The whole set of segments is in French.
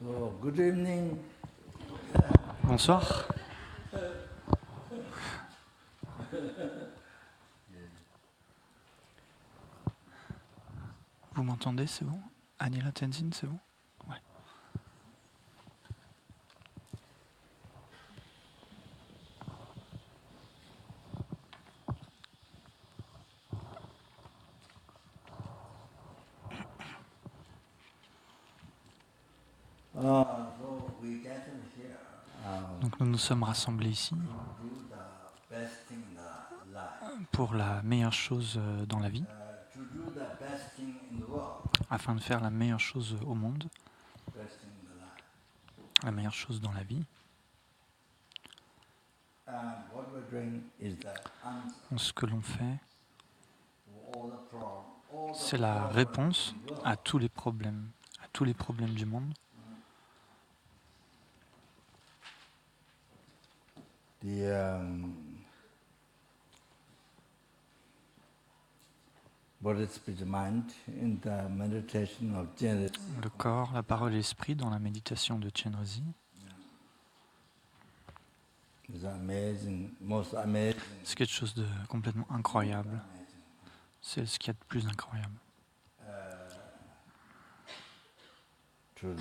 So, good evening. Bonsoir. Vous m'entendez, c'est bon? Anila Tenzin, c'est bon? Ouais. So we gathered here Donc nous nous sommes rassemblés ici to do the best thing in the life, pour la meilleure chose dans la vie, to do the best thing in the world, afin de faire la meilleure chose au monde, best thing in the life. la meilleure chose dans la vie. And what we're doing is the answer Donc, ce que l'on fait, to all the problems. c'est la réponse à tous les problèmes du monde. Body, spirit, mind in the meditation of Chenrezig. Le corps, la parole et l'esprit dans la méditation de Chenrezig. It's amazing, most amazing. C'est quelque chose de complètement incroyable. C'est ce qu'il y a de plus incroyable. To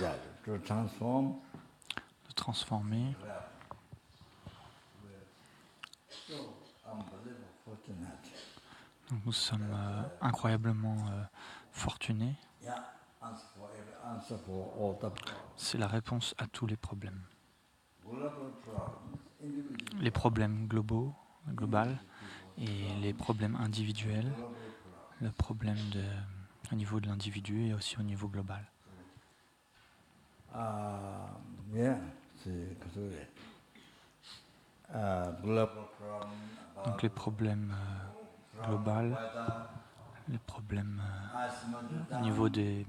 transform. De transformer. So unbelievable fortunate. Donc nous sommes incroyablement fortunés. Yeah, answer for all the problems. C'est la réponse à tous les problèmes. Global problems, individual Les problèmes globaux, et les problèmes individuels, le problème au niveau de l'individu et aussi au niveau global. Yeah, c'est global problem. Donc les problèmes globaux, les problèmes au niveau du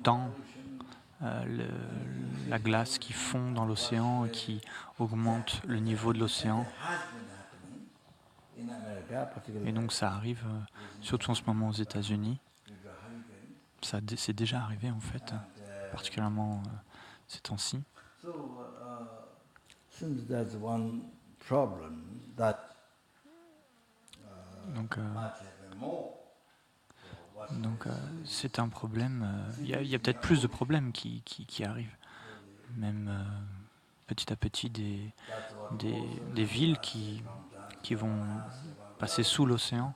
temps, la glace qui fond dans l'océan et qui augmente le niveau de l'océan. Et donc ça arrive, surtout en ce moment aux États-Unis. C'est déjà arrivé en fait, particulièrement ces temps-ci. Since there's one problem that donc c'est un problème. Il y a peut-être plus de problèmes qui arrivent. Même petit à petit des villes qui vont passer sous l'océan.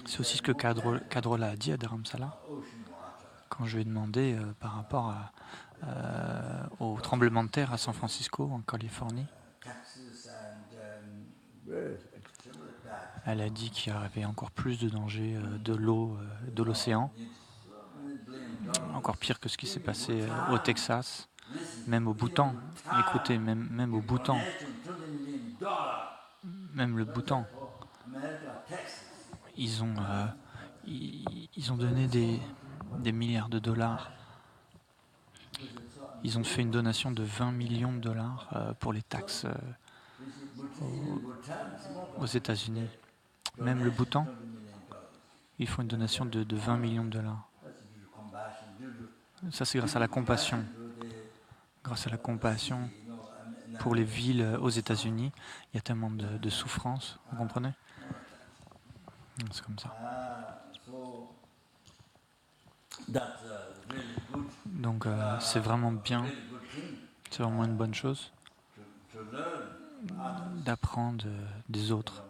C'est aussi ce que Kadrola a dit à Dharamsala quand je lui ai demandé par rapport au tremblement de terre à San Francisco, en Californie. Elle a dit qu'il y avait encore plus de danger de l'eau, de l'océan, encore pire que ce qui s'est passé au Texas, même au Bhoutan. Écoutez, même au Bhoutan, même le Bhoutan, ils ont donné des milliards de dollars. Ils ont fait une donation de 20 millions de dollars pour les taxes aux États-Unis. Même le Bhoutan, ils font une donation de 20 millions de dollars. Ça, c'est grâce à la compassion. Grâce à la compassion pour les villes aux États-Unis, il y a tellement de souffrance, vous comprenez? C'est comme ça. Donc c'est vraiment bien, c'est vraiment une bonne chose d'apprendre des autres.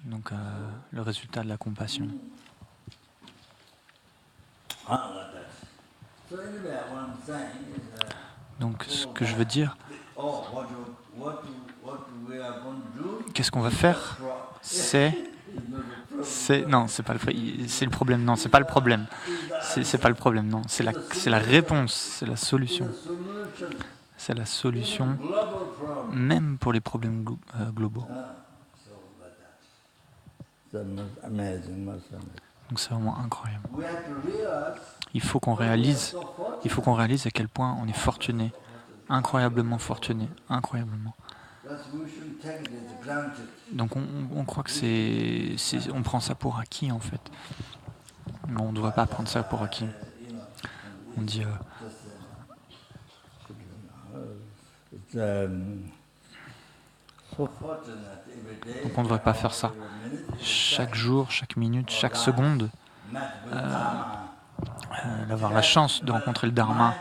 Donc le résultat de la compassion. Donc ce que je veux dire, qu'est-ce qu'on va faire? Non, c'est pas c'est le problème. Non, c'est pas le problème. C'est pas le problème. Non, c'est la réponse, c'est la solution. C'est la solution, même pour les problèmes globaux. Donc c'est vraiment incroyable. Il faut qu'on réalise à quel point on est fortuné, incroyablement fortuné, incroyablement. Donc on croit que on prend ça pour acquis en fait. Mais on ne devrait pas prendre ça pour acquis. On dit donc on ne devrait pas faire ça. Chaque jour, chaque minute, chaque seconde, d'avoir la chance de rencontrer le Dharma,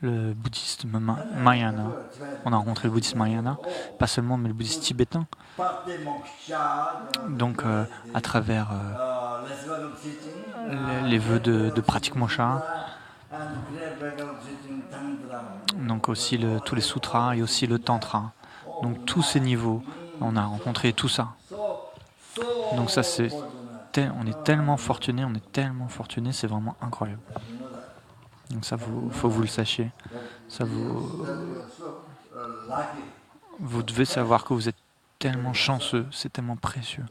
le bouddhisme Mahayana. On a rencontré le bouddhisme Mahayana, pas seulement, mais le bouddhisme tibétain. Donc, à travers les vœux de pratique moksha, donc aussi tous les sutras et aussi le tantra. Donc, tous ces niveaux, on a rencontré tout ça. Donc, ça, on est tellement fortunés, c'est vraiment incroyable. Donc ça, faut que vous le sachiez. Ça, vous devez savoir que vous êtes tellement chanceux, c'est tellement précieux.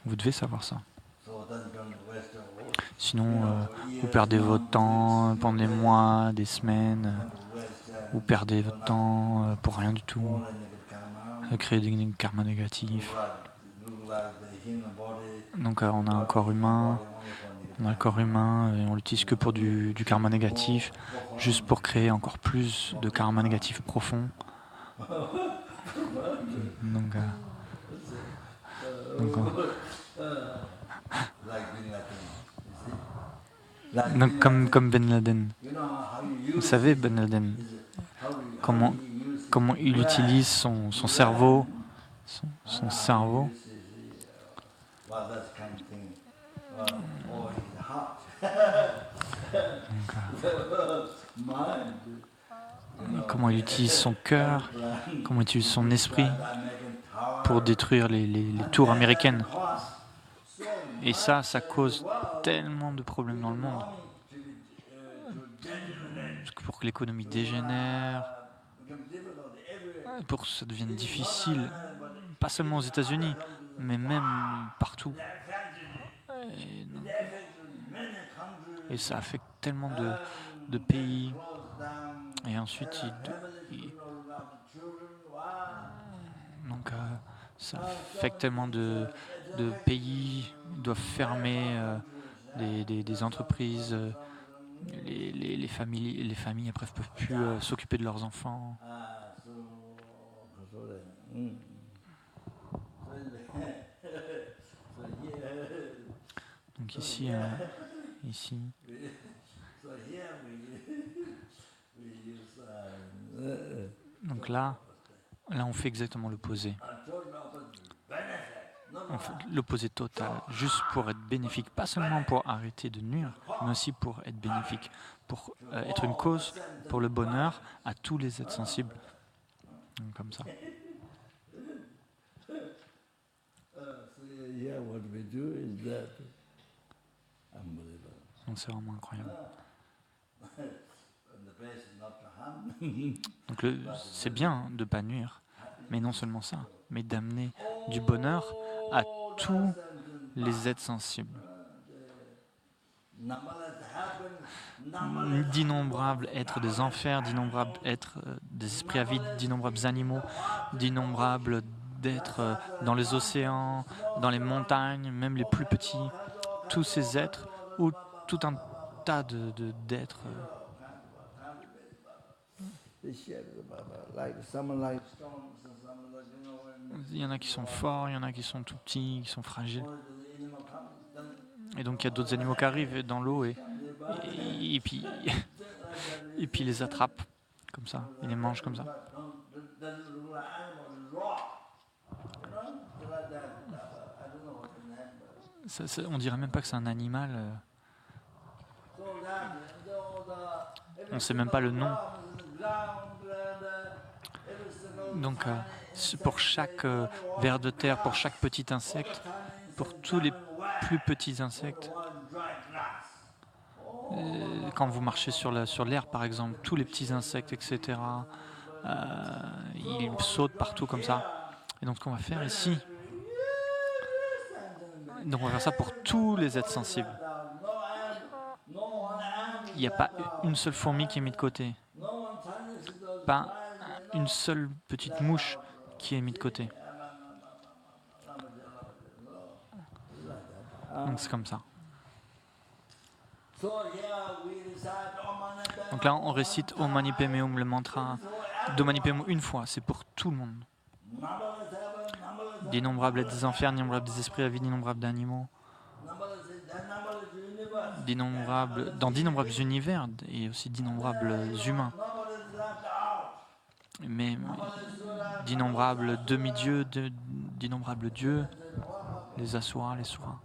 Vous devez savoir ça. Sinon, vous perdez votre temps pendant des mois, des semaines. Vous perdez votre temps pour rien du tout. Créer des karmas négatifs. Donc on a un corps humain. On a le corps humain et on l'utilise que pour du karma négatif, juste pour créer encore plus de karma négatif profond. Donc comme Ben Laden. Vous savez Ben Laden, comment il utilise son cerveau, son cerveau. Comment il utilise son cœur, comment il utilise son esprit pour détruire les tours américaines. Et ça cause tellement de problèmes dans le monde. Pour que l'économie dégénère, pour que ça devienne difficile, pas seulement aux États-Unis, mais même partout. Et ça affecte tellement de pays. Et ensuite, donc ça affecte tellement de pays. Ils doivent fermer des entreprises. Les familles après ne peuvent plus s'occuper de leurs enfants. Donc ici. Donc là, on fait exactement l'opposé. On fait l'opposé total, juste pour être bénéfique, pas seulement pour arrêter de nuire, mais aussi pour être bénéfique, pour être une cause pour le bonheur à tous les êtres sensibles. Donc, comme ça. Donc c'est vraiment incroyable. Donc c'est bien de ne pas nuire, mais non seulement ça, mais d'amener du bonheur à tous les êtres sensibles. D'innombrables êtres des enfers, d'innombrables êtres des esprits avides, d'innombrables animaux, d'innombrables d'êtres dans les océans, dans les montagnes, même les plus petits, tous ces êtres, ou tout un tas d'êtres. Il y en a qui sont forts, il y en a qui sont tout petits, qui sont fragiles. Et donc il y a d'autres animaux qui arrivent dans l'eau et puis ils les attrapent comme ça, ils les mangent comme ça. On dirait même pas que c'est un animal. On ne sait même pas le nom. Donc pour chaque ver de terre, pour chaque petit insecte, pour tous les plus petits insectes, quand vous marchez sur l'air par exemple, tous les petits insectes, etc., ils sautent partout comme ça. Et donc ce qu'on va faire ici, donc on va faire ça pour tous les êtres sensibles. Il n'y a pas une seule fourmi qui est mise de côté. Pas une seule petite mouche qui est mise de côté. Donc c'est comme ça. Donc là, on récite Om Mani Padme Hum, le mantra d'Om Mani Padme Hum une fois. C'est pour tout le monde. D'innombrables des enfers, d'innombrables des esprits avides, d'innombrables d'animaux, dans d'innombrables univers et aussi d'innombrables humains, mais d'innombrables demi-dieux, d'innombrables dieux, les asuras, les suras.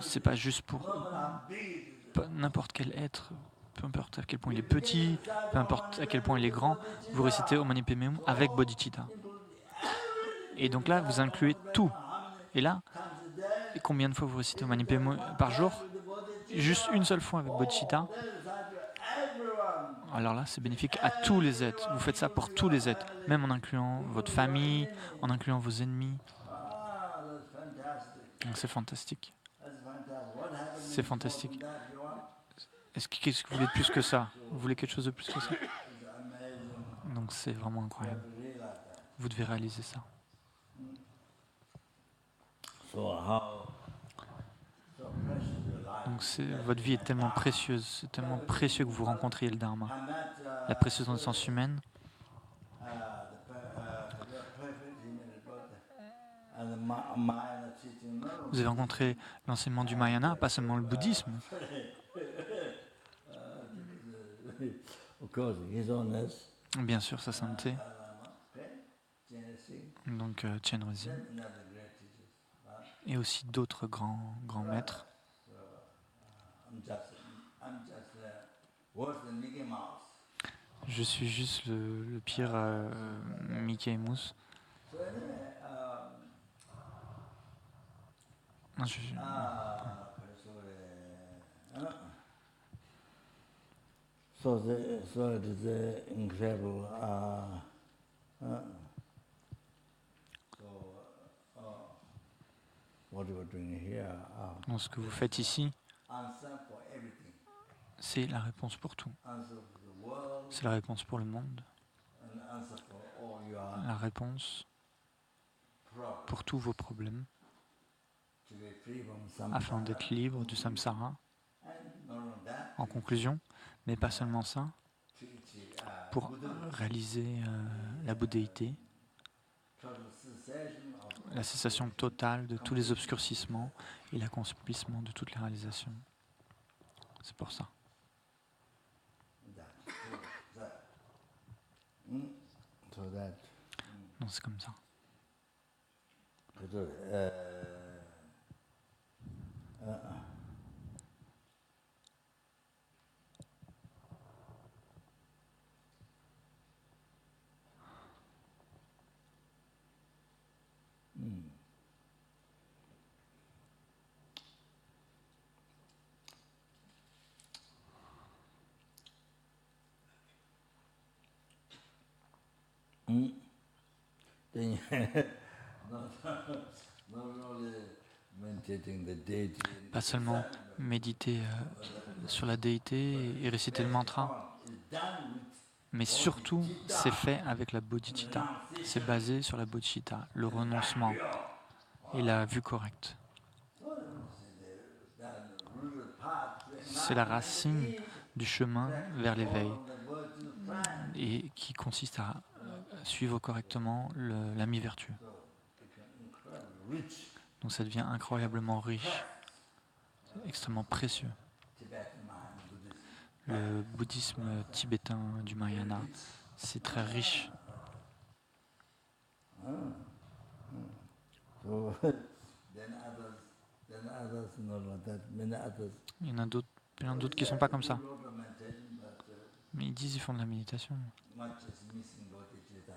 C'est pas juste pour n'importe quel être, peu importe à quel point il est petit, peu importe à quel point il est grand, vous récitez Om Mani Padme Hum avec bodhicitta. Et donc là, vous incluez tout. Et là, combien de fois vous récitez Om Mani Padme Hum par jour? Juste une seule fois avec bodhicitta. Alors là, c'est bénéfique à tous les êtres. Vous faites ça pour tous les êtres, même en incluant votre famille, en incluant vos ennemis. Donc c'est fantastique. C'est fantastique. Qu'est-ce que vous voulez de plus que ça? Vous voulez quelque chose de plus que ça? Donc c'est vraiment incroyable. Vous devez réaliser ça. Donc votre vie est tellement précieuse, c'est tellement précieux que vous rencontriez le Dharma. La précieuse dans le sens humain. Vous avez rencontré l'enseignement du Mahayana, pas seulement le bouddhisme. Bien sûr, sa sainteté. Donc Chenrezig. Et aussi d'autres grands maîtres. Je suis juste le pire Mickey Mouse. Non, So it is incredible. What you are doing here? Donc, ce que vous faites ici, c'est la réponse pour tout. C'est la réponse pour le monde. La réponse pour tous vos problèmes, afin d'être libre du samsara. En conclusion, mais pas seulement ça, pour réaliser la bouddhéité, la cessation totale de tous les obscurcissements et l'accomplissement de toutes les réalisations. C'est pour ça. Non, c'est comme ça. Pas seulement méditer sur la déité et réciter le mantra, mais surtout c'est fait avec la bodhicitta. C'est basé sur la bodhicitta, le renoncement et la vue correcte. C'est la racine du chemin vers l'éveil et qui consiste à suivre correctement la mi-vertu. Donc ça devient incroyablement riche, extrêmement précieux. Le bouddhisme tibétain du Mahayana, c'est très riche. Il y en a d'autres, plein d'autres qui ne sont pas comme ça. Mais ils disent qu'ils font de la méditation.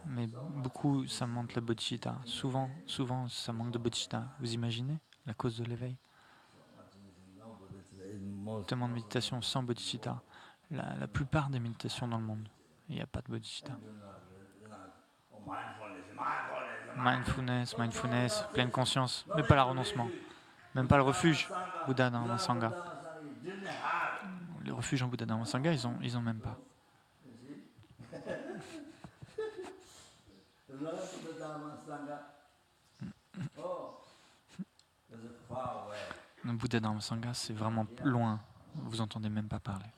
Mais beaucoup, ça manque la bodhicitta. Souvent, ça manque de bodhicitta. Vous imaginez la cause de l'éveil? Tellement de méditation sans bodhicitta. La plupart des méditations dans le monde, il n'y a pas de bodhicitta. Mindfulness, pleine conscience, mais pas le renoncement. Même pas le refuge, Bouddha Dharma Sangha. Le refuge en Bouddha Dharma Sangha, ils ont même pas. Le Bouddha Dharma Sangha, c'est vraiment loin. Vous entendez même pas parler.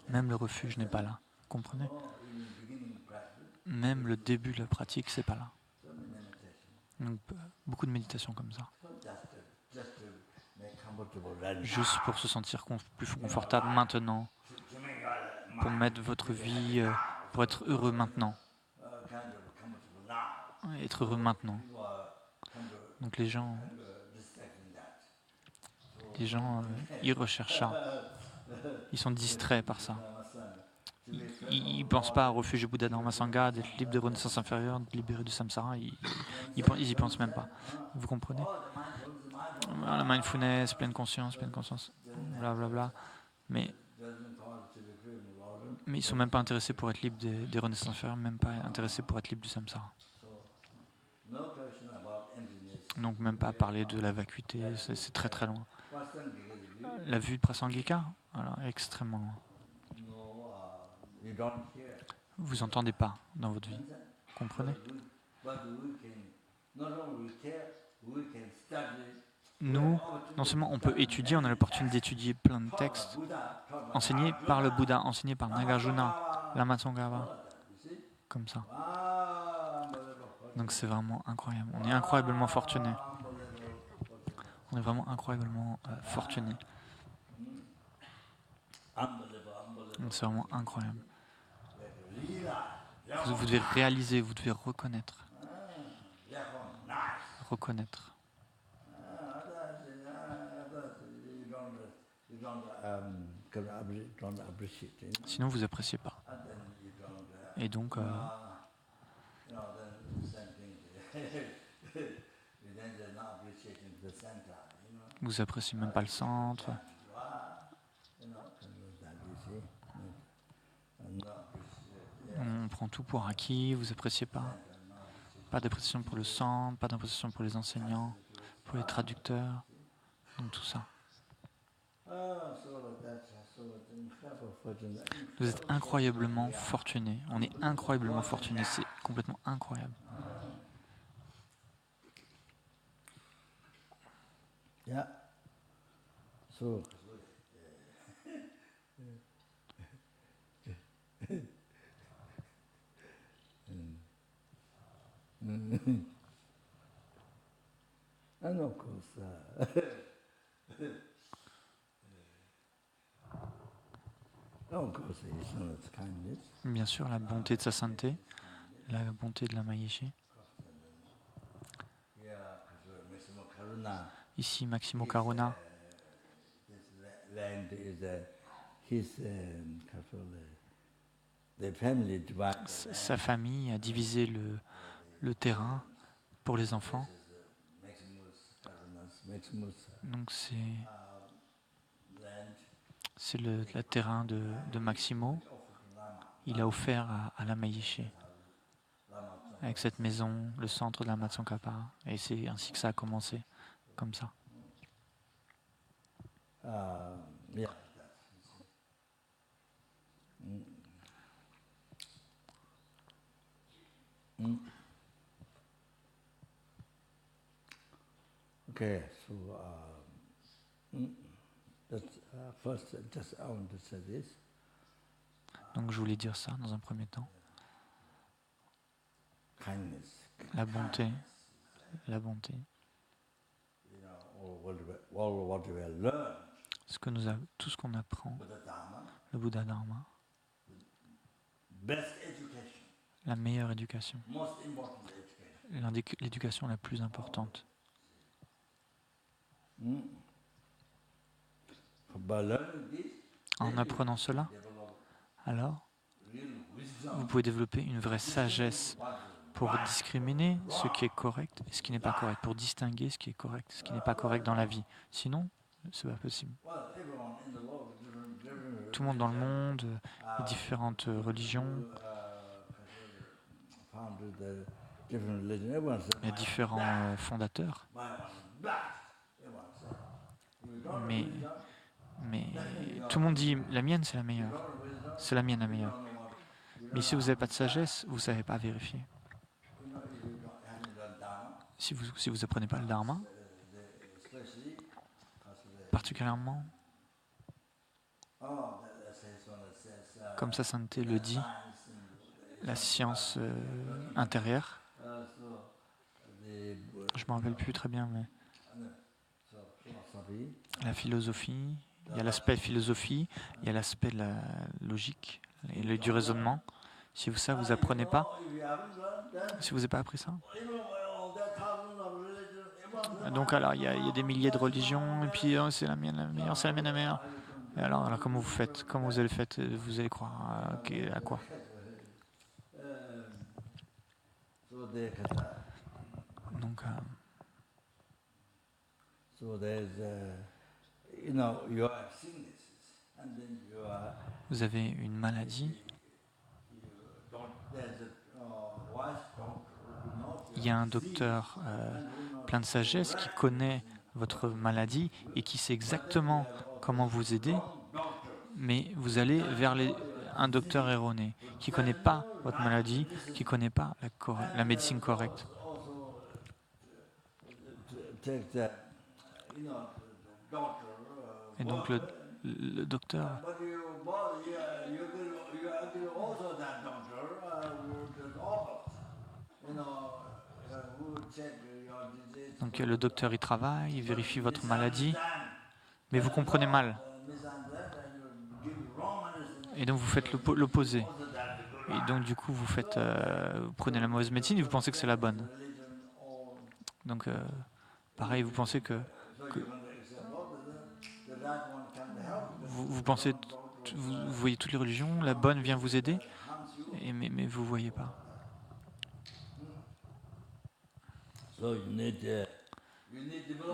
Même le refuge n'est pas là. Vous comprenez? Même le début de la pratique, c'est pas là. Donc, beaucoup de méditation comme ça. Juste pour se sentir plus confortable maintenant, pour mettre votre vie, pour être heureux maintenant. Être heureux maintenant. Donc les gens ils recherchent ça. Ils sont distraits par ça. Ils ne pensent pas au refuge du Bouddha Dharma Sangha, d'être libre de renaissance inférieure, d'être libéré du samsara. Ils y pensent même pas. Vous comprenez? La mindfulness, pleine conscience, blablabla. Mais ils sont même pas intéressés pour être libres des renaissances inférieures, même pas intéressés pour être libres du samsara. Donc même pas parler de la vacuité, c'est très très loin. La vue de Prasangika, alors extrêmement loin. Vous entendez pas dans votre vie. Vous comprenez? Nous, non seulement on peut étudier, on a l'opportunité d'étudier plein de textes enseignés par le Bouddha, enseignés par Nagarjuna, Lama Tsongkhapa, comme ça. Donc c'est vraiment incroyable. On est incroyablement fortunés. On est vraiment incroyablement fortunés. C'est vraiment incroyable. Vous devez réaliser, vous devez reconnaître. Reconnaître. Sinon, vous n'appréciez pas. Et donc, vous appréciez même pas le centre. On prend tout pour acquis, vous appréciez pas. Pas d'appréciation pour le centre, pas d'appréciation pour les enseignants, pour les traducteurs, donc tout ça. Vous êtes incroyablement fortunés. On est incroyablement fortunés. C'est complètement incroyable. Yeah. So. And of course, bien sûr, la bonté de sa sainteté, la bonté de la Mayeshi. Ici, Maximo Karuna, sa famille a divisé le terrain pour les enfants. Donc c'est le terrain de Maximo. Il a offert à la Mayeshi avec cette maison, le centre de la Lama Tsongkhapa. Et c'est ainsi que ça a commencé, comme ça. Yeah. Okay, so first, just I want to say this. Donc je voulais dire ça dans un premier temps. Kindness. La bonté, la bonté. Tout ce qu'on apprend, le Bouddha Dharma, la meilleure éducation, l'éducation la plus importante. En apprenant cela, alors, vous pouvez développer une vraie sagesse pour discriminer ce qui est correct et ce qui n'est pas correct, pour distinguer ce qui est correct et ce qui n'est pas correct dans la vie. Sinon, ce n'est pas possible. Tout le monde dans le monde, les différentes religions, les différents fondateurs. Mais tout le monde dit la mienne c'est la meilleure. C'est la mienne la meilleure. Mais si vous n'avez pas de sagesse, vous ne savez pas vérifier. si vous apprenez pas le Dharma, especially particulièrement, comme sa sainteté le dit, la science intérieure, je ne me rappelle plus très bien, mais la philosophie, il y a l'aspect philosophie, il y a l'aspect de la logique et du raisonnement. Si ça, vous apprenez pas, si vous n'avez pas appris ça, donc alors il y a des milliers de religions, et puis c'est la mienne la meilleure, c'est la mienne la meilleure. Et alors comment vous faites? Comment vous allez faire? Vous allez croire à quoi? Donc, vous avez une maladie, il y a un docteur plein de sagesse qui connaît votre maladie et qui sait exactement comment vous aider, mais vous allez vers un docteur erroné qui ne connaît pas votre maladie, qui ne connaît pas la médecine correcte. Et donc le docteur, donc le docteur il travaille, il vérifie votre maladie, mais vous comprenez mal. Et donc vous faites l'opposé. Et donc du coup vous prenez la mauvaise médecine et vous pensez que c'est la bonne. Donc pareil, vous pensez que vous pensez, vous voyez toutes les religions, la bonne vient vous aider, mais vous ne voyez pas.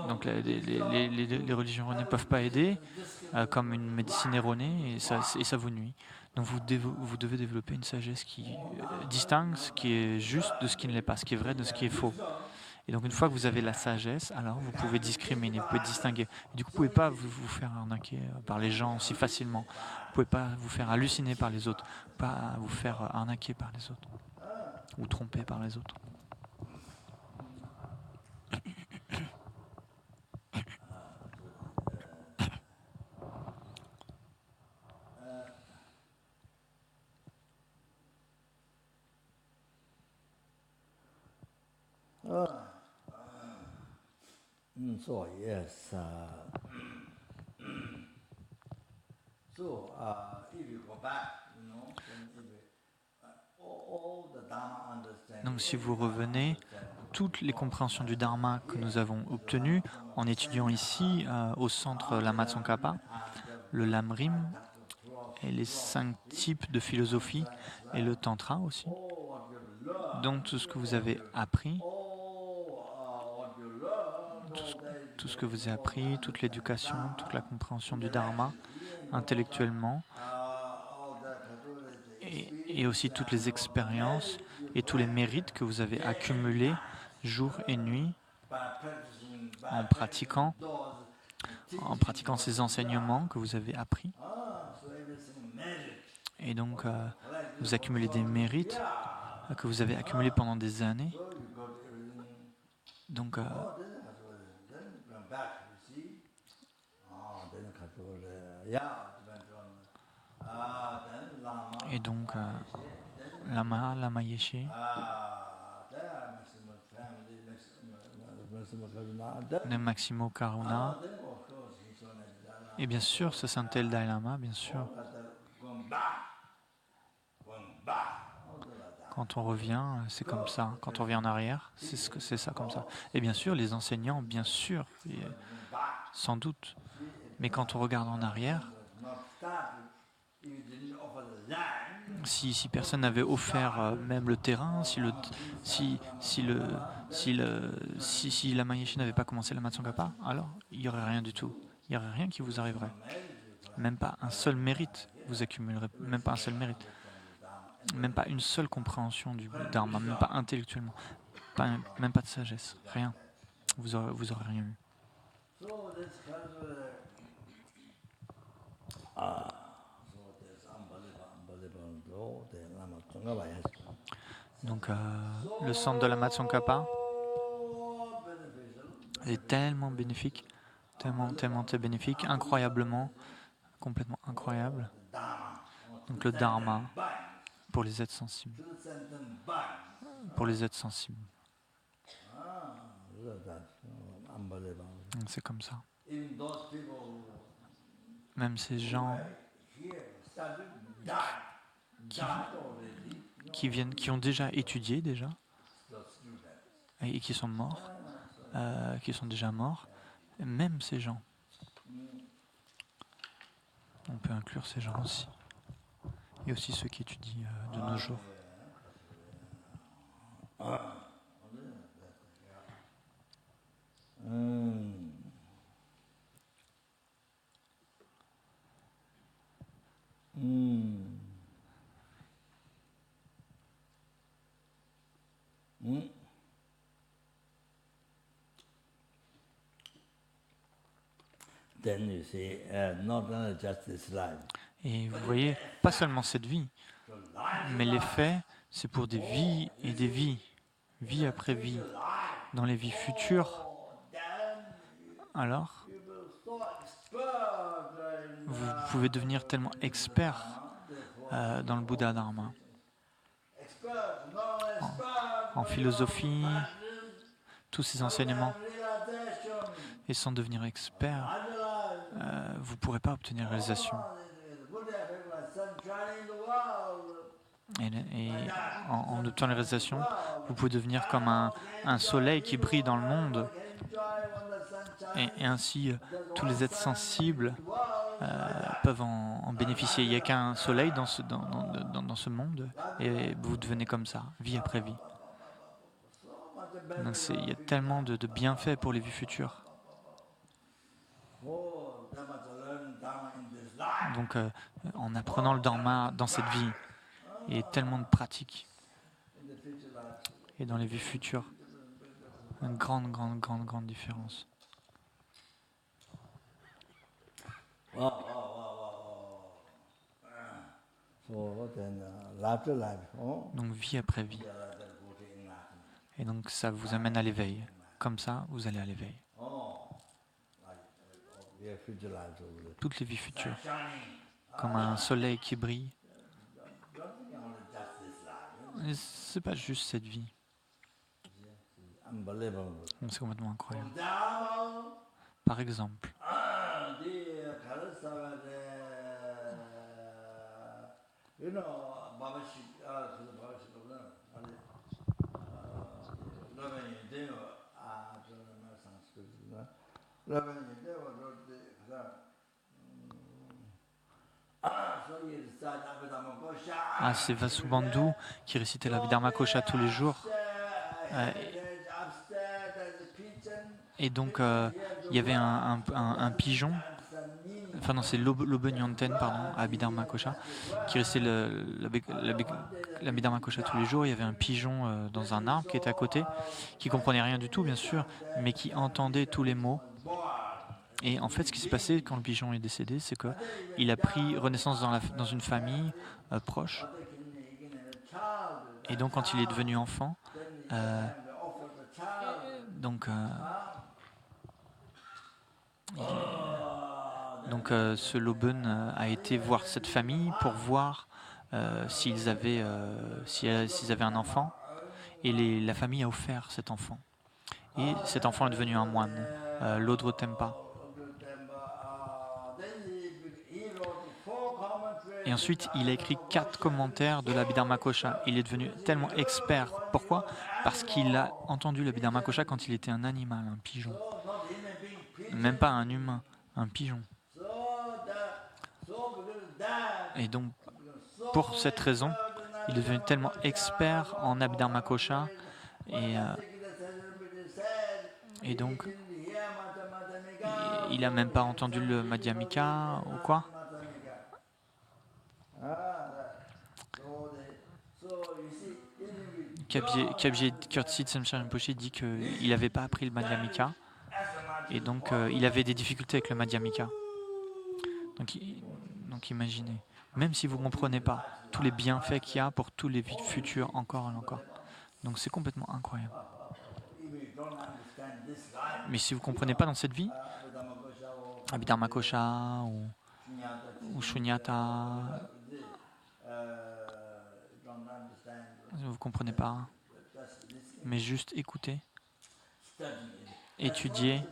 Donc les religions ne peuvent pas aider, comme une médecine erronée, et ça vous nuit. Donc vous devez développer une sagesse qui distingue ce qui est juste de ce qui ne l'est pas, ce qui est vrai de ce qui est faux. Et donc une fois que vous avez la sagesse, alors vous pouvez discriminer, vous pouvez distinguer. Et du coup, vous ne pouvez pas vous faire arnaquer par les gens si facilement. Vous ne pouvez pas vous faire halluciner par les autres, pas vous faire arnaquer par les autres, ou tromper par les autres. So yes. If you go back, all the Dharma understanding. Donc si vous revenez, toutes les compréhensions du Dharma que nous avons obtenues en étudiant ici au centre Lama Tsongkhapa, le Lamrim et les 5 types de philosophie et le Tantra aussi. Donc tout ce que vous avez appris, tout ce que vous avez appris, toute l'éducation, toute la compréhension du Dharma, intellectuellement, et aussi toutes les expériences et tous les mérites que vous avez accumulés jour et nuit en pratiquant ces enseignements que vous avez appris. Et donc, vous accumulez des mérites que vous avez accumulés pendant des années. Donc, et donc, Lama Yeshe, de Maximo Karuna, et bien sûr, ce Saint El Dalai Lama, bien sûr. Quand on revient, c'est comme ça. Quand on revient en arrière, c'est ça comme ça. Et bien sûr, les enseignants, bien sûr, sans doute. Mais quand on regarde en arrière, si personne n'avait offert même le terrain, si Lama Yeshe n'avait pas commencé Lama Tsongkhapa, alors il n'y aurait rien du tout. Il n'y aurait rien qui vous arriverait. Même pas un seul mérite vous accumulerez, même pas un seul mérite. Même pas une seule compréhension du Dharma, même pas intellectuellement, même pas de sagesse, rien. Vous aurez rien eu. Donc le centre de Lama Tsongkhapa, C'est tellement bénéfique, tellement bénéfique, incroyablement, complètement incroyable. Donc le dharma pour les êtres sensibles. Pour les êtres sensibles. C'est comme ça. Même ces gens qui ont déjà étudié et qui sont morts, qui sont déjà morts, même ces gens. On peut inclure ces gens aussi. Et aussi ceux qui étudient de nos jours. Then you see, not only just this life. Et vous voyez, pas seulement cette vie, mais les faits, c'est pour des vies et des vies, vie après vie. Dans les vies futures, alors, vous pouvez devenir tellement expert dans le Bouddha Dharma, en philosophie, tous ces enseignements. Et sans devenir expert, vous ne pourrez pas obtenir réalisation. Et en obtenant la réalisation, vous pouvez devenir comme un soleil qui brille dans le monde. Et ainsi, tous les êtres sensibles peuvent en bénéficier. Il n'y a qu'un soleil dans ce monde, et vous devenez comme ça, vie après vie. Donc il y a tellement de bienfaits pour les vies futures. Donc, en apprenant le Dharma dans cette vie, il y a tellement de pratiques. Et dans les vies futures, une grande différence. Donc, vie après vie. Et donc, ça vous amène à l'éveil. Comme ça, vous allez à l'éveil. Toutes les vies futures, comme un soleil qui brille. C'est pas juste cette vie. C'est complètement incroyable. Par exemple, c'est Vasubandhu qui récitait l'Abhidharma-kosha tous les jours. Et donc, il y avait un pigeon, enfin non, c'est Lobonyonten, pardon, à Abhidharma-kosha, qui récitait l'Abhidharma-kosha tous les jours. Il y avait un pigeon dans un arbre qui était à côté, qui comprenait rien du tout, bien sûr, mais qui entendait tous les mots. Et en fait, ce qui s'est passé quand le pigeon est décédé, c'est qu'il a pris renaissance dans une famille proche. Et donc, quand il est devenu enfant, ce Loben a été voir cette famille pour voir s'ils avaient un enfant. Et la famille a offert cet enfant. Et cet enfant est devenu un moine, Lodro Tempa. Et ensuite, il a écrit 4 commentaires de l'Abhidharma-kosha. Il est devenu tellement expert. Pourquoi ? Parce qu'il a entendu l'Abhidharma-kosha quand il était un animal, un pigeon. Même pas un humain, un pigeon. Et donc, pour cette raison, il est devenu tellement expert en Abhidharma-kosha. Et donc, il n'a même pas entendu le Madhyamika ou quoi ? Kyabje Kurtsit Semchen Rinpoche dit qu'il n'avait pas appris le Madhyamika et donc il avait des difficultés avec le Madhyamika. Donc imaginez, même si vous ne comprenez pas tous les bienfaits qu'il y a pour tous les vies futures encore et encore. Donc c'est complètement incroyable. Mais si vous ne comprenez pas dans cette vie, Abhidharmakosha ou Shunyata, vous ne comprenez pas, mais juste écoutez, étudiez.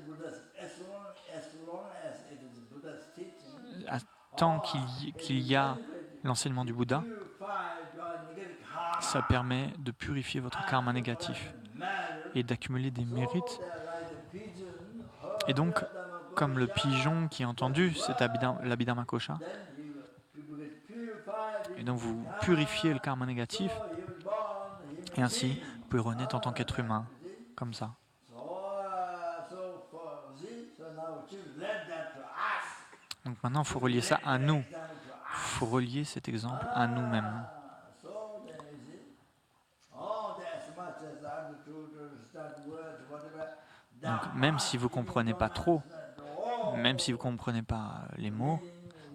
Tant qu'il y a l'enseignement du Bouddha, ça permet de purifier votre karma négatif et d'accumuler des mérites. Et donc, comme le pigeon qui a entendu l'Abhidharmakosha, et donc vous purifiez le karma négatif, et ainsi, vous pouvez renaître en tant qu'être humain, comme ça. Donc maintenant, il faut relier ça à nous. Il faut relier cet exemple à nous-mêmes. Donc même si vous ne comprenez pas trop, même si vous ne comprenez pas les mots,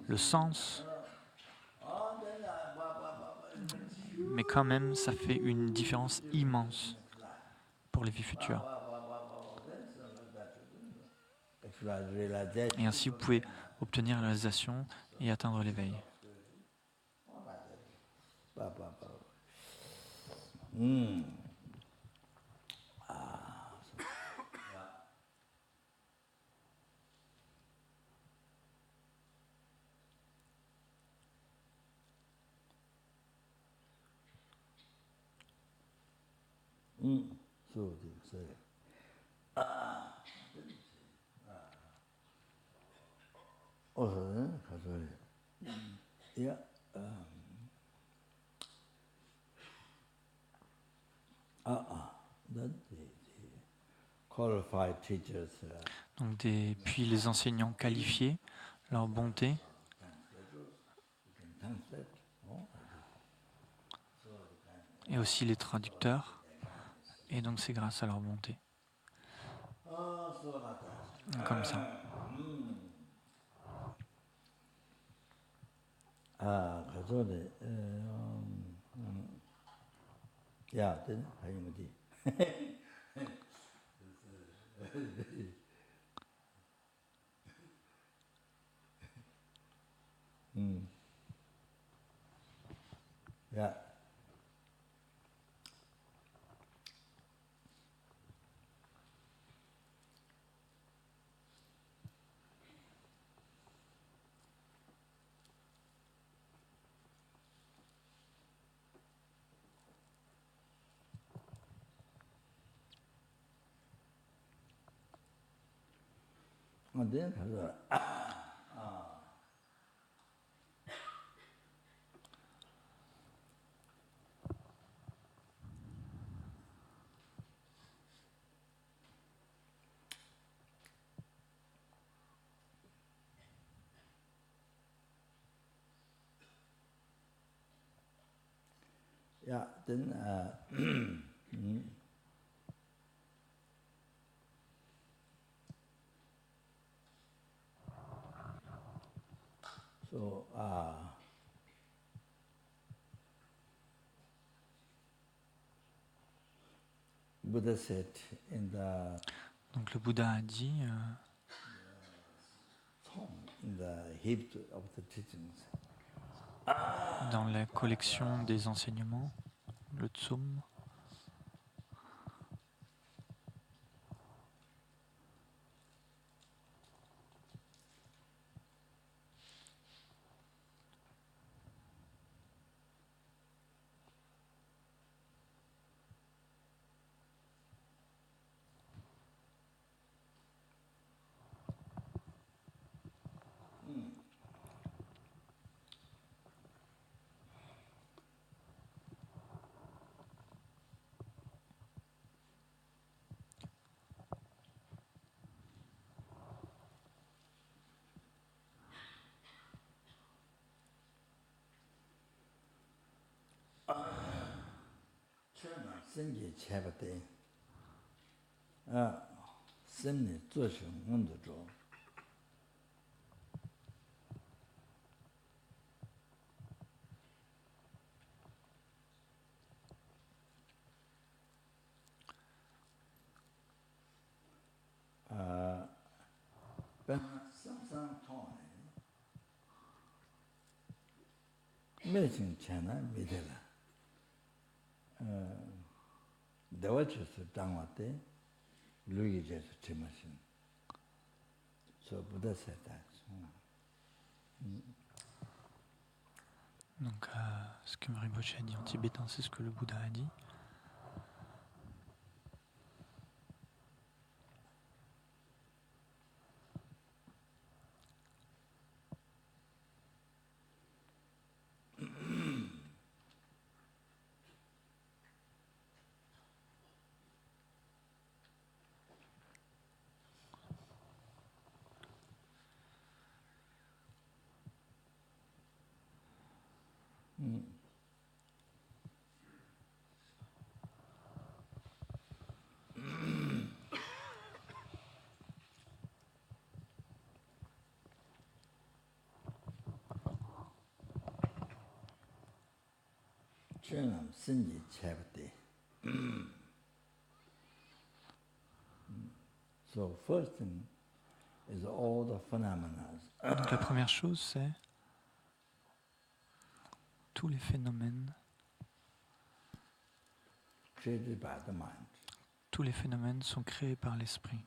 le sens, mais quand même, ça fait une différence immense pour les vies futures. Et ainsi, vous pouvez obtenir la réalisation et atteindre l'éveil. Donc puis les enseignants qualifiés, leur bonté, et aussi les traducteurs, et donc c'est grâce à leur bonté. Comme ça. Donc le Bouddha a dit dans la collection des enseignements, le Tsum, Ben, some time, medicine chana midela. Dewa chesu tangwate, lugi chesu chimashin. So Buddha said that. Donc, ce que Rinpoche a dit en tibétain, c'est ce que le Bouddha a dit. Chunam sinji chabate. So first thing is all the phenomena Donc la première chose, c'est tous les phénomènes. created by the mind. Tous les phénomènes sont créés par l'esprit.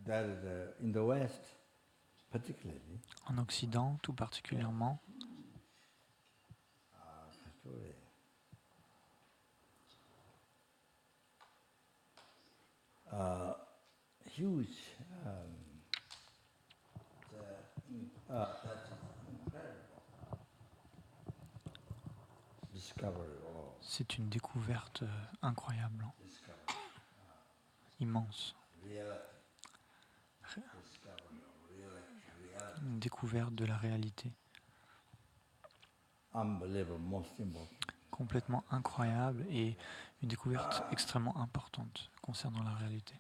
That is in the West, particularly. En Occident, tout particulièrement, Huge. That's incredible discovery. C'est une découverte incroyable, immense. Une découverte de la réalité. Unbelievable, most important. Complètement incroyable et une découverte extrêmement importante concernant la réalité.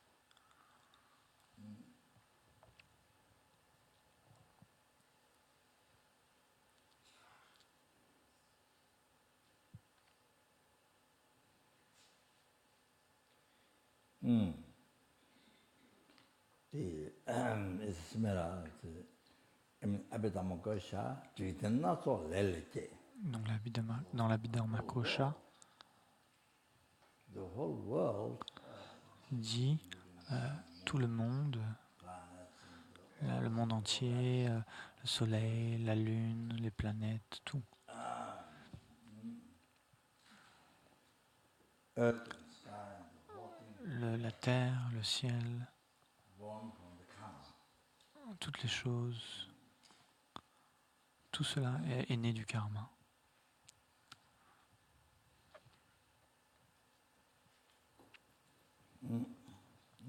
Donc dans l'Abhidharmakosha, dit tout le monde entier, le soleil, la lune, les planètes, tout. La terre, le ciel, toutes les choses, tout cela est né du karma.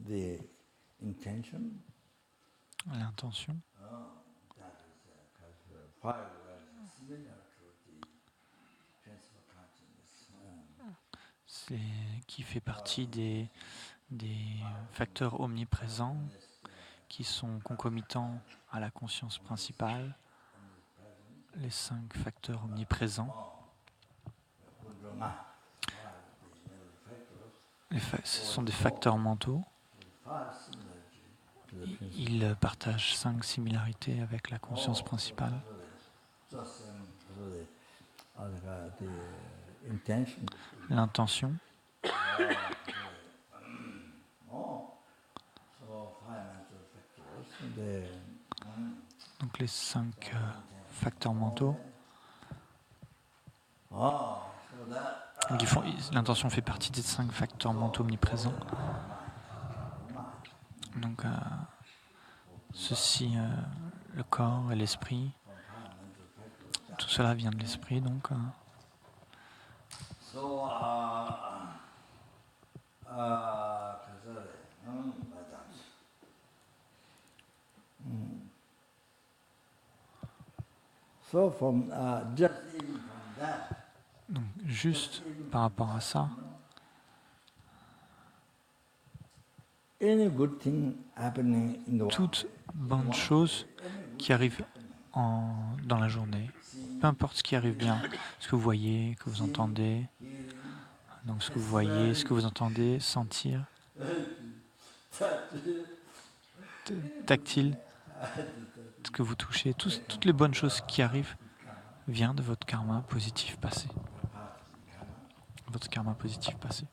The intention, l'intention, c'est qui fait partie des facteurs omniprésents qui sont concomitants à la conscience principale, les 5 facteurs omniprésents. Ce sont des facteurs mentaux. Ils partagent 5 similarités avec la conscience principale. L'intention. Donc les 5 facteurs mentaux. L'intention fait partie des 5 facteurs mentaux omniprésents. Donc ceci, le corps et l'esprit, tout cela vient de l'esprit, donc. Donc juste par rapport à ça, toute bonne chose qui arrive dans la journée, peu importe ce qui arrive bien, ce que vous voyez, que vous entendez, donc ce que vous voyez, ce que vous entendez, sentir, tactile, ce que vous touchez, toutes les bonnes choses qui arrivent viennent de votre karma positif passé. Votre karma positif passé.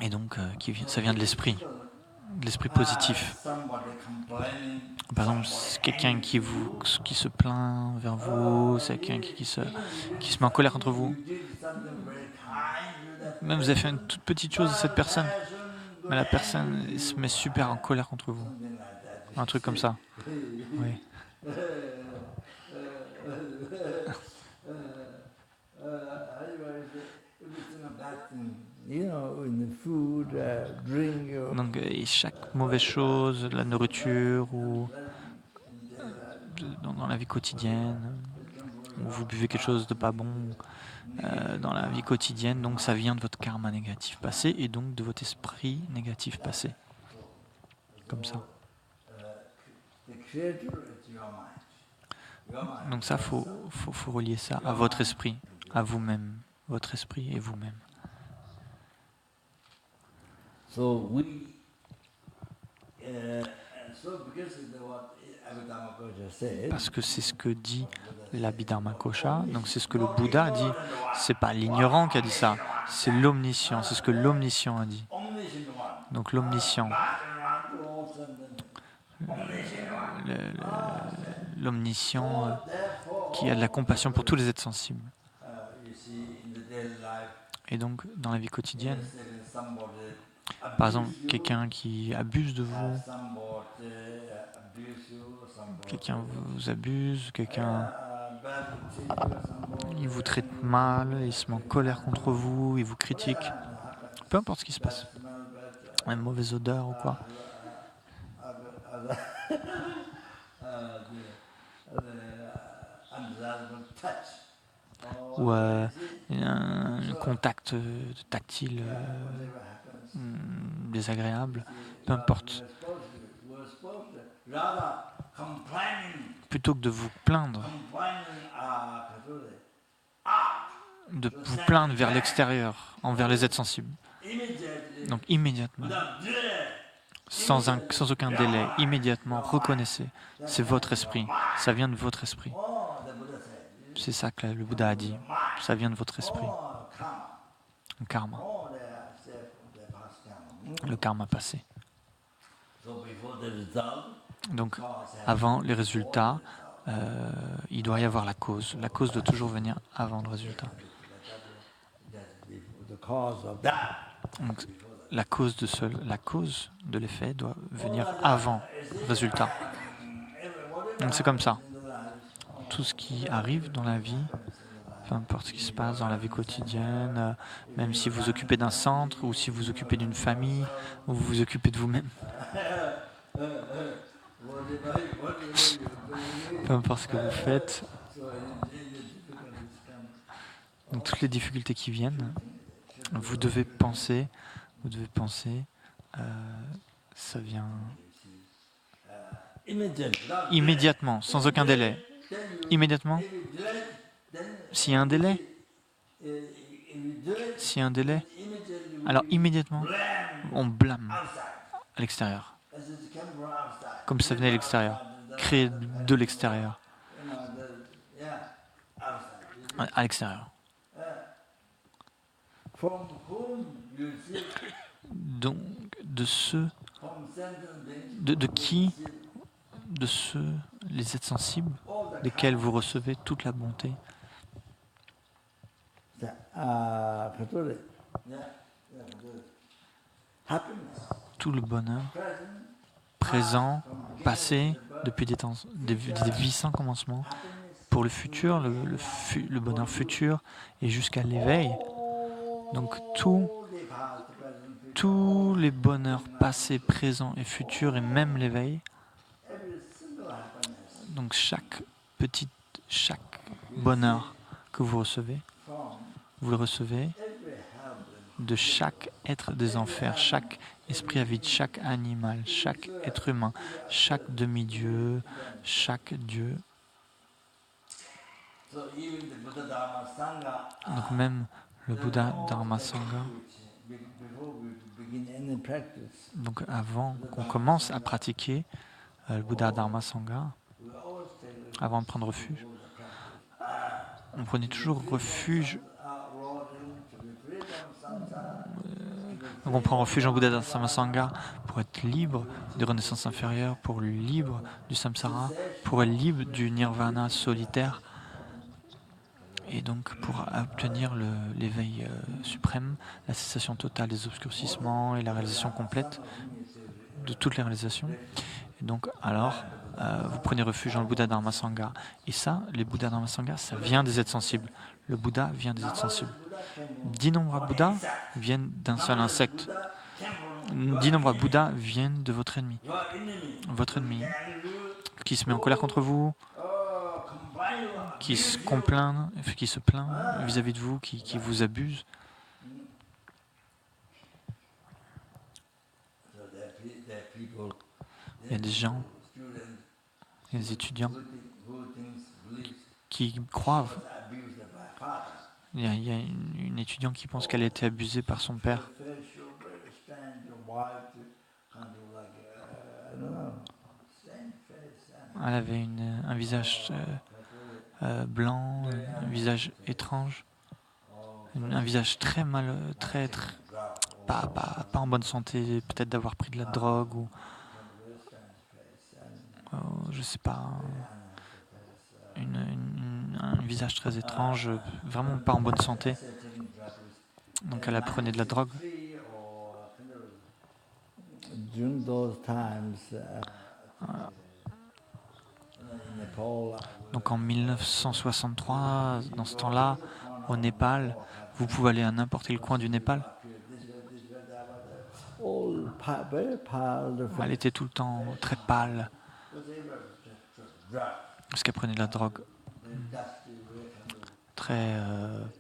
Et donc, ça vient de l'esprit positif. Par exemple, c'est quelqu'un qui se plaint vers vous, c'est quelqu'un qui se met en colère contre vous. Même vous avez fait une toute petite chose à cette personne, mais la personne se met super en colère contre vous. Un truc comme ça. Oui. Donc, et chaque mauvaise chose, la nourriture ou dans la vie quotidienne, ou vous buvez quelque chose de pas bon dans la vie quotidienne, donc ça vient de votre karma négatif passé et donc de votre esprit négatif passé. Comme ça. Donc ça, faut relier ça à votre esprit, à vous-même, votre esprit et vous-même. Parce que c'est ce que dit l'Abhidharmakosha, donc c'est ce que le Bouddha a dit. C'est pas l'ignorant qui a dit ça, c'est l'omniscient, c'est ce que l'omniscient a dit. Donc l'omniscient, l'omniscient qui a de la compassion pour tous les êtres sensibles. Et donc dans la vie quotidienne, par exemple, quelqu'un qui abuse de vous, quelqu'un vous abuse, quelqu'un il vous traite mal, il se met en colère contre vous, il vous critique, peu importe ce qui se passe, une mauvaise odeur ou quoi. Ou un contact tactile désagréable, peu importe. Plutôt que de vous plaindre, de vous plaindre vers l'extérieur, envers les êtres sensibles. Donc immédiatement, sans aucun délai, immédiatement, reconnaissez, c'est votre esprit, ça vient de votre esprit. C'est ça que le Bouddha a dit, ça vient de votre esprit. Le karma. Le karma passé. Donc, avant les résultats, il doit y avoir la cause. La cause doit toujours venir avant le résultat. Donc, la cause de l'effet doit venir avant le résultat. Donc, c'est comme ça. Tout ce qui arrive dans la vie, peu importe ce qui se passe dans la vie quotidienne, même si vous vous occupez d'un centre ou si vous vous occupez d'une famille ou vous vous occupez de vous-même. Peu importe ce que vous faites. Donc toutes les difficultés qui viennent, vous devez penser, ça vient immédiatement, sans aucun délai. Immédiatement. S'il y a un délai, alors immédiatement, on blâme à l'extérieur. Comme ça venait à l'extérieur. Créer de l'extérieur. À l'extérieur. Donc, de qui, de ceux, les êtres sensibles, desquels vous recevez toute la bonté. Tout le bonheur, présent, passé, depuis des vies sans commencement, pour le futur, le bonheur futur, et jusqu'à l'éveil. Donc tous les bonheurs passés, présents et futurs, et même l'éveil. Donc chaque bonheur que vous le recevez de chaque être des enfers, chaque esprit avide, chaque animal, chaque être humain, chaque demi-dieu, chaque dieu. Donc même le Bouddha Dharma Sangha, donc avant qu'on commence à pratiquer le Bouddha Dharma Sangha, avant de prendre refuge, on prenait toujours refuge. Donc on prend refuge en Bouddha Dharma Sangha pour être libre des renaissances inférieures, pour être libre du samsara, pour être libre du nirvana solitaire, et donc pour obtenir l'éveil suprême, la cessation totale des obscurcissements et la réalisation complète de toutes les réalisations. Et donc alors, vous prenez refuge dans le Bouddha Dharma Sangha. Et ça, les Bouddha Dharma Sangha, ça vient des êtres sensibles. Le Bouddha vient des êtres sensibles. D'innombrables Bouddhas viennent d'un seul insecte. D'innombrables Bouddhas viennent de votre ennemi. Votre ennemi qui se met en colère contre vous, qui se plaint vis-à-vis de vous, qui vous abuse. Il y a des gens, des étudiants qui croient. Il y a une étudiante qui pense qu'elle a été abusée par son père. Elle avait un visage blanc, un visage étrange, un visage très mal, pas en bonne santé, peut-être d'avoir pris de la drogue ou je sais pas, un visage très étrange, vraiment pas en bonne santé. Donc elle apprenait de la drogue. Donc en 1963, dans ce temps-là, au Népal, vous pouvez aller à n'importe quel coin du Népal. Elle était tout le temps très pâle, parce qu'elle prenait de la drogue. Très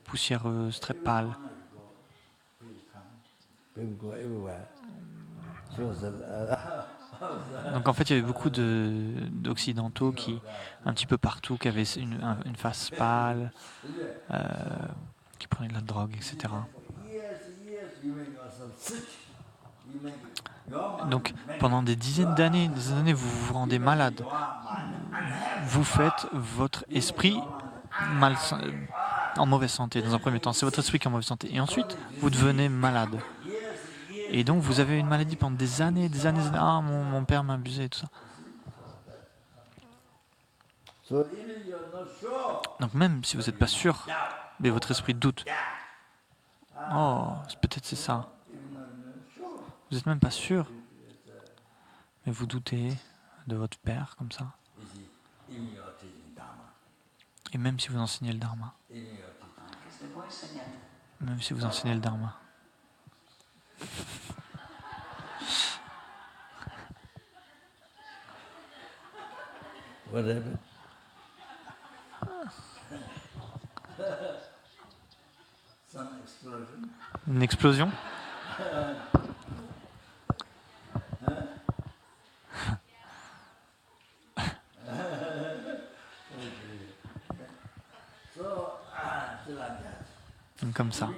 poussiéreuse, très pâle. Donc en fait, il y avait beaucoup d'occidentaux qui, un petit peu partout, qui avaient une face pâle, qui prenaient de la drogue, etc. Donc pendant des dizaines d'années, vous vous rendez malade. Vous faites votre esprit en mauvaise santé dans un premier temps. C'est votre esprit qui est en mauvaise santé. Et ensuite, vous devenez malade. Et donc vous avez une maladie pendant des années. Ah, mon père m'a abusé et tout ça. Donc même si vous n'êtes pas sûr, mais votre esprit doute. Oh, peut-être c'est ça. Vous n'êtes même pas sûr, mais vous doutez de votre père comme ça. Et même si vous enseignez le Dharma. Même si vous enseignez le Dharma. Whatever. Une explosion. Comme ça.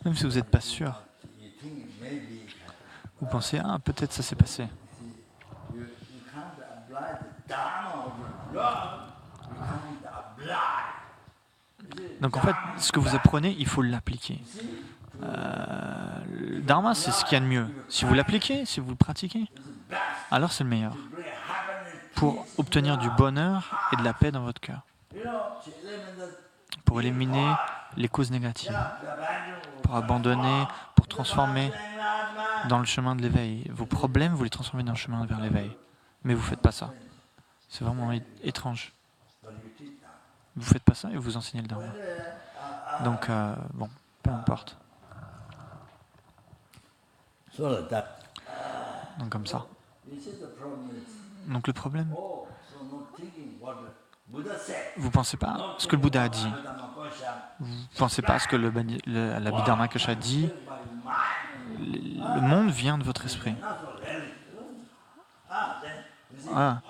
Même si vous n'êtes pas sûr, vous pensez, ah, peut-être ça s'est passé. Donc en fait, ce que vous apprenez, il faut l'appliquer. Le Dharma, c'est ce qu'il y a de mieux. Si vous l'appliquez, si vous le pratiquez, alors c'est le meilleur. Pour obtenir du bonheur et de la paix dans votre cœur. Pour éliminer les causes négatives. Pour abandonner, pour transformer dans le chemin de l'éveil. Vos problèmes, vous les transformez dans le chemin vers l'éveil. Mais vous ne faites pas ça. C'est vraiment étrange. Vous ne faites pas ça et vous enseignez le Dharma. Donc, bon, peu importe. Donc comme ça. Donc le problème, Vous ne pensez pas à ce que le Bouddha a dit. Vous ne pensez pas à ce que l'Abhidharmakosha a dit. Le monde vient de votre esprit. Ah.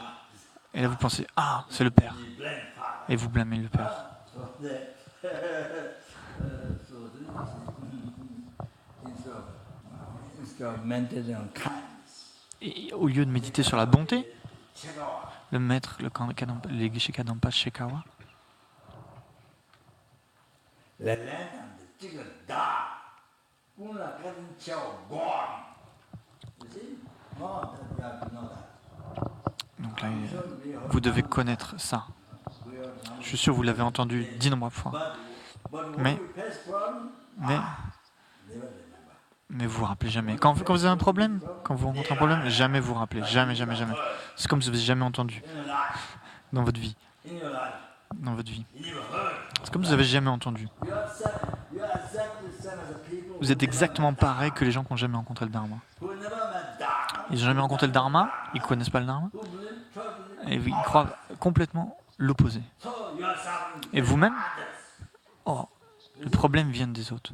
Et là, vous pensez, ah, c'est le Père. Et vous blâmez le Père. Et au lieu de méditer sur la bonté, le maître, les Geshe Kadampa Shekawa, donc là, vous devez connaître ça. Je suis sûr que vous l'avez entendu d'innombrables fois. Mais vous vous rappelez jamais. Quand vous avez un problème, quand vous rencontrez un problème, jamais vous vous rappelez. Jamais, jamais, jamais. C'est comme si vous n'avez jamais entendu dans votre vie. Dans votre vie. C'est comme si vous n'avez jamais entendu. Vous êtes exactement pareil que les gens qui n'ont jamais rencontré le Dharma. Ils n'ont jamais rencontré le Dharma, ils ne connaissent pas le Dharma, et ils croient complètement l'opposé. Et vous-même, le problème vient des autres.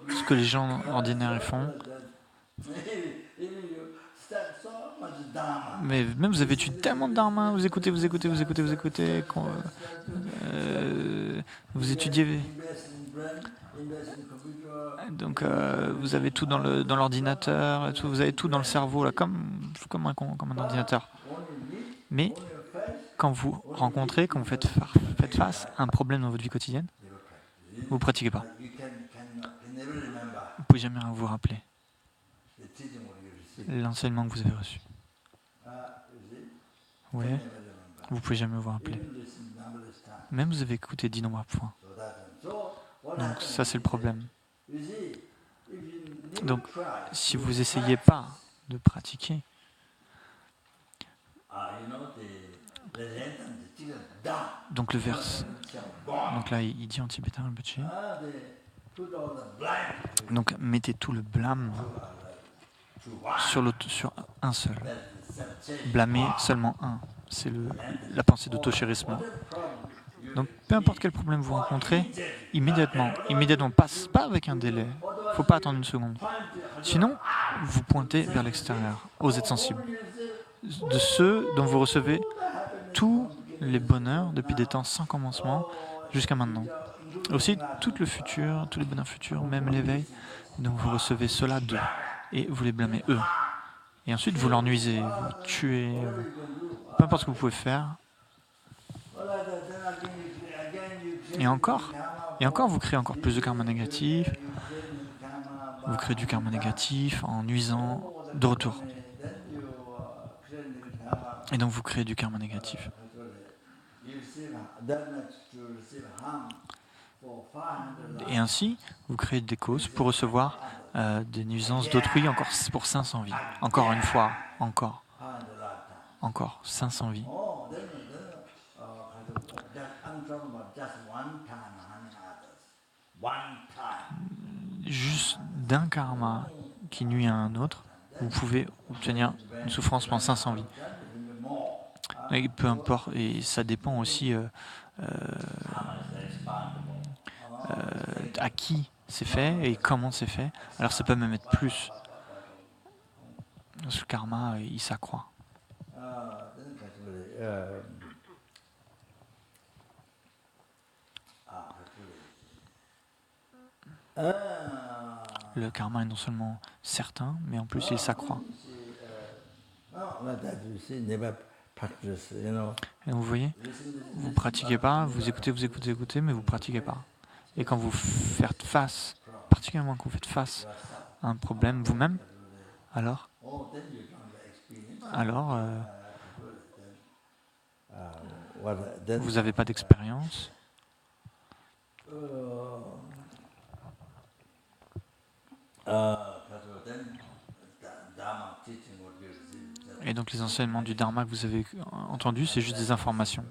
Ce que les gens ordinaires font. Mais même vous avez étudié tellement de Dharma, vous écoutez, vous étudiez. Donc vous avez tout dans l'ordinateur, vous avez tout dans le cerveau, là, comme un ordinateur. Mais quand vous rencontrez, quand vous faites face à un problème dans votre vie quotidienne, vous ne pratiquez pas. Vous ne pouvez jamais vous rappeler l'enseignement que vous avez reçu. Oui, vous ne pouvez jamais vous rappeler. Même vous avez écouté d'innombrables fois. Donc ça, c'est le problème. Donc, si vous n'essayez pas de pratiquer, donc le verse, donc là, il dit en tibétain, donc mettez tout le blâme sur un seul. Blâmer seulement un. C'est la pensée d'autochérisme. Donc, peu importe quel problème vous rencontrez, immédiatement, pas avec un délai. Il ne faut pas attendre une seconde. Sinon, vous pointez vers l'extérieur, aux êtres sensibles, de ceux dont vous recevez tous les bonheurs depuis des temps sans commencement jusqu'à maintenant. Aussi, tout le futur, tous les bonheurs futurs, même l'éveil, dont vous recevez cela d'eux, et vous les blâmez eux. Et ensuite, vous leur nuisez, vous tuez, peu importe ce que vous pouvez faire. Et encore, vous créez encore plus de karma négatif. Vous créez du karma négatif en nuisant de retour. Et donc vous créez du karma négatif. Et ainsi, vous créez des causes pour recevoir des nuisances d'autrui encore pour 500 vies. Encore une fois, encore 500 vies. Juste d'un karma qui nuit à un autre, vous pouvez obtenir une souffrance pendant 500 vies. Et peu importe, et ça dépend aussi à qui c'est fait et comment c'est fait. Alors ça peut même être plus. Parce que le karma, il s'accroît. Le karma est non seulement certain, mais en plus il s'accroît. Et vous voyez, vous ne pratiquez pas, vous écoutez, mais vous ne pratiquez pas. Et quand vous faites face, particulièrement quand vous faites face à un problème vous-même, alors vous n'avez pas d'expérience. Et donc les enseignements du Dharma que vous avez entendus, c'est juste des informations.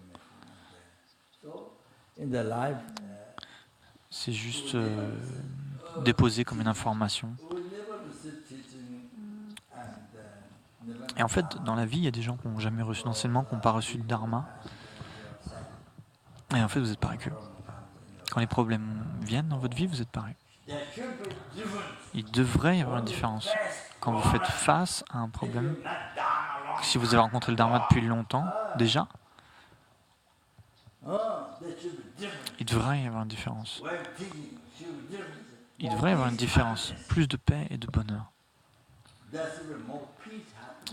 C'est juste déposé comme une information. Et en fait, dans la vie, il y a des gens qui n'ont jamais reçu d'enseignement, qui n'ont pas reçu de dharma. Et en fait, vous êtes pareil qu'eux. Quand les problèmes viennent dans votre vie, vous êtes pareil. Il devrait y avoir une différence. Quand vous faites face à un problème, si vous avez rencontré le dharma depuis longtemps, déjà, il devrait y avoir une différence. Il devrait y avoir une différence. Plus de paix et de bonheur.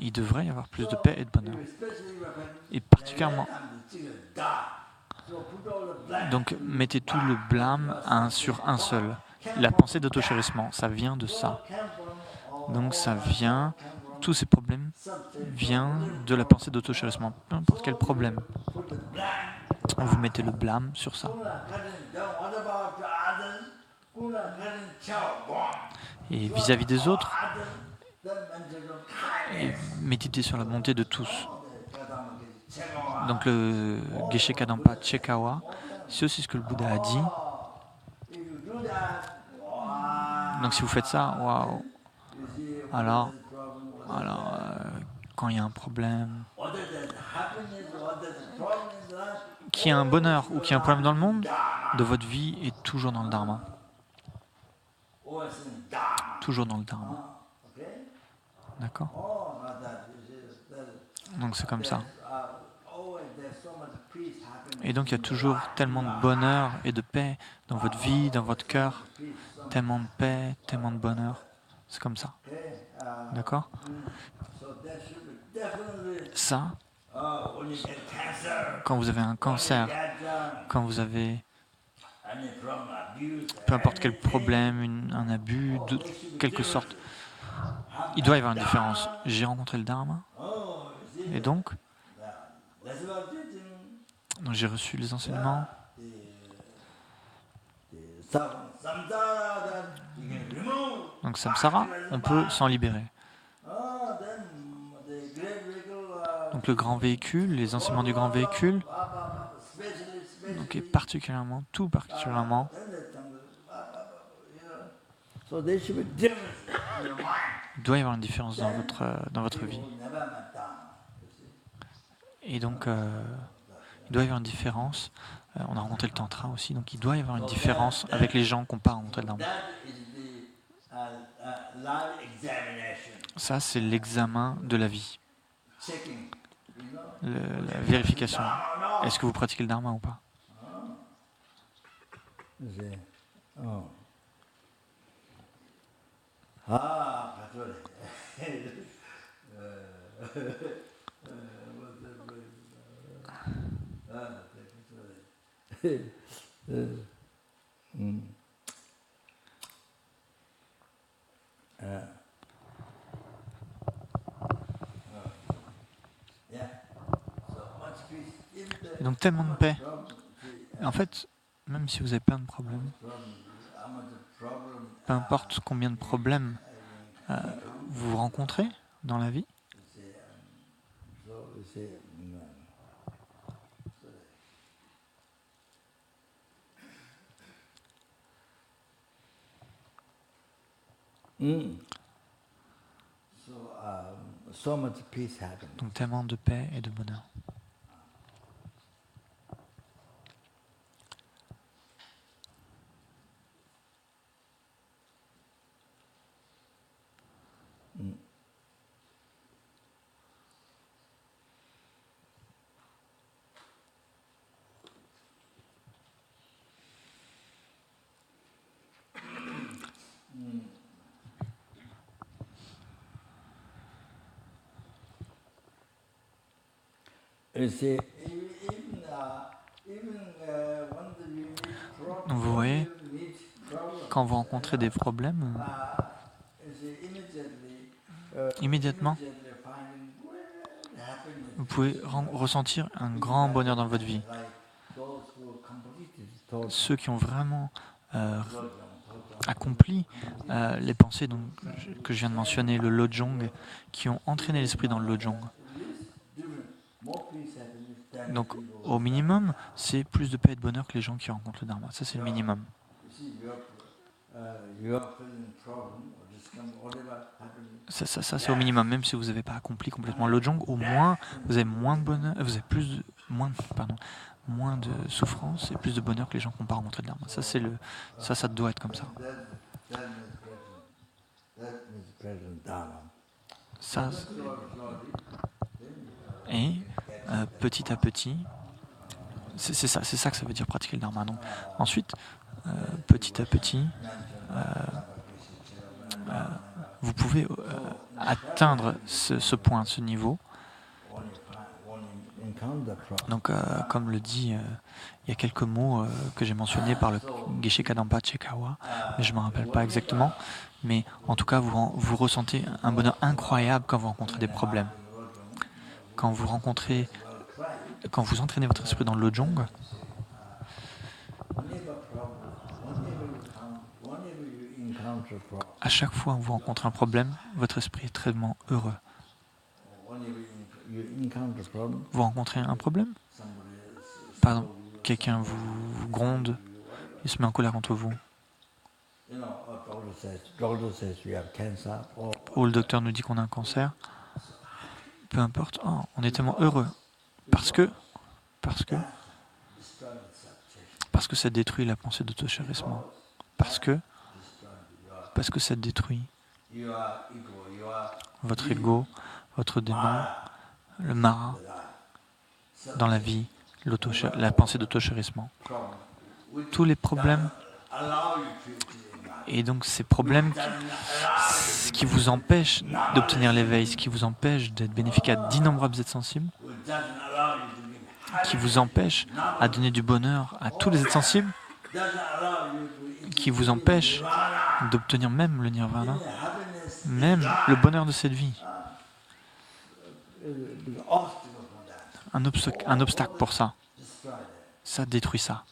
Il devrait y avoir plus de paix et de bonheur. Et particulièrement. Donc, mettez tout le blâme sur un seul. La pensée d'auto-chérissement, ça vient de ça. Donc, ça vient. Tous ces problèmes viennent de la pensée d'auto-chérissement. Peu importe quel problème. Vous mettez le blâme sur ça. Et vis-à-vis des autres, et méditez sur la bonté de tous. Donc le Geshe Kadampa Chekawa, c'est aussi ce que le Bouddha a dit. Donc si vous faites ça, waouh. Alors quand il y a un problème, qu'il y a un bonheur ou qu'il y a un problème dans le monde, de votre vie est toujours dans le dharma. Toujours dans le dharma. D'accord? Donc c'est comme ça. Et donc il y a toujours tellement de bonheur et de paix dans votre vie, dans votre cœur. Tellement de paix, tellement de bonheur. C'est comme ça. D'accord? Ça, quand vous avez un cancer, quand vous avez peu importe quel problème, un abus, de quelque sorte, il doit y avoir une différence. J'ai rencontré le Dharma, et donc j'ai reçu les enseignements. Donc samsara, on peut s'en libérer. Donc le grand véhicule, les enseignements du grand véhicule, donc et particulièrement, tout particulièrement, il doit y avoir une différence dans votre vie. Et donc, il doit y avoir une différence. On a rencontré le Tantra aussi, donc il doit y avoir une différence avec les gens qui n'ont pas rencontré le Dharma. Ça, c'est l'examen de la vie. La vérification. Est-ce que vous pratiquez le Dharma ou pas? Et donc tellement de paix. En fait, même si vous avez plein de problèmes, peu importe combien de problèmes vous rencontrez dans la vie, donc tellement de paix et de bonheur. Donc vous voyez, quand vous rencontrez des problèmes, immédiatement, vous pouvez ressentir un grand bonheur dans votre vie. Ceux qui ont vraiment accompli les pensées que je viens de mentionner, le Lojong, qui ont entraîné l'esprit dans le Lojong. Donc, au minimum, c'est plus de paix et de bonheur que les gens qui rencontrent le Dharma. Ça, c'est le minimum. Ça, c'est au minimum. Même si vous n'avez pas accompli complètement le Lojong, au moins vous avez moins de bonheur, vous avez moins de souffrance et plus de bonheur que les gens qui n'ont pas rencontré le Dharma. Ça doit être comme ça. Ça, et petit à petit, c'est ça que ça veut dire pratiquer le Dharma. Donc, ensuite, petit à petit, vous pouvez atteindre ce point, ce niveau. Donc, comme le dit, il y a quelques mots que j'ai mentionnés par le Geshe Kadampa Chekawa, mais je ne me rappelle pas exactement. Mais en tout cas, vous ressentez un bonheur incroyable quand vous rencontrez des problèmes. Quand vous entraînez votre esprit dans le Lojong, à chaque fois que vous rencontrez un problème, votre esprit est très heureux. Vous rencontrez un problème? Par exemple, quelqu'un vous gronde, il se met en colère contre vous. Ou le docteur nous dit qu'on a un cancer. Peu importe, on est tellement heureux. Parce que ça détruit la pensée d'auto-chérissement. Parce que ça détruit votre ego, votre démon, le mara dans la vie, la pensée d'auto-chérissement. Tous les problèmes, et donc ces problèmes qui vous empêchent d'obtenir l'éveil, ce qui vous empêche d'être bénéfique à d'innombrables êtres sensibles, qui vous empêche à donner du bonheur à tous les êtres sensibles, qui vous empêche d'obtenir même le nirvana, même le bonheur de cette vie. Un obstacle pour ça. Ça détruit ça.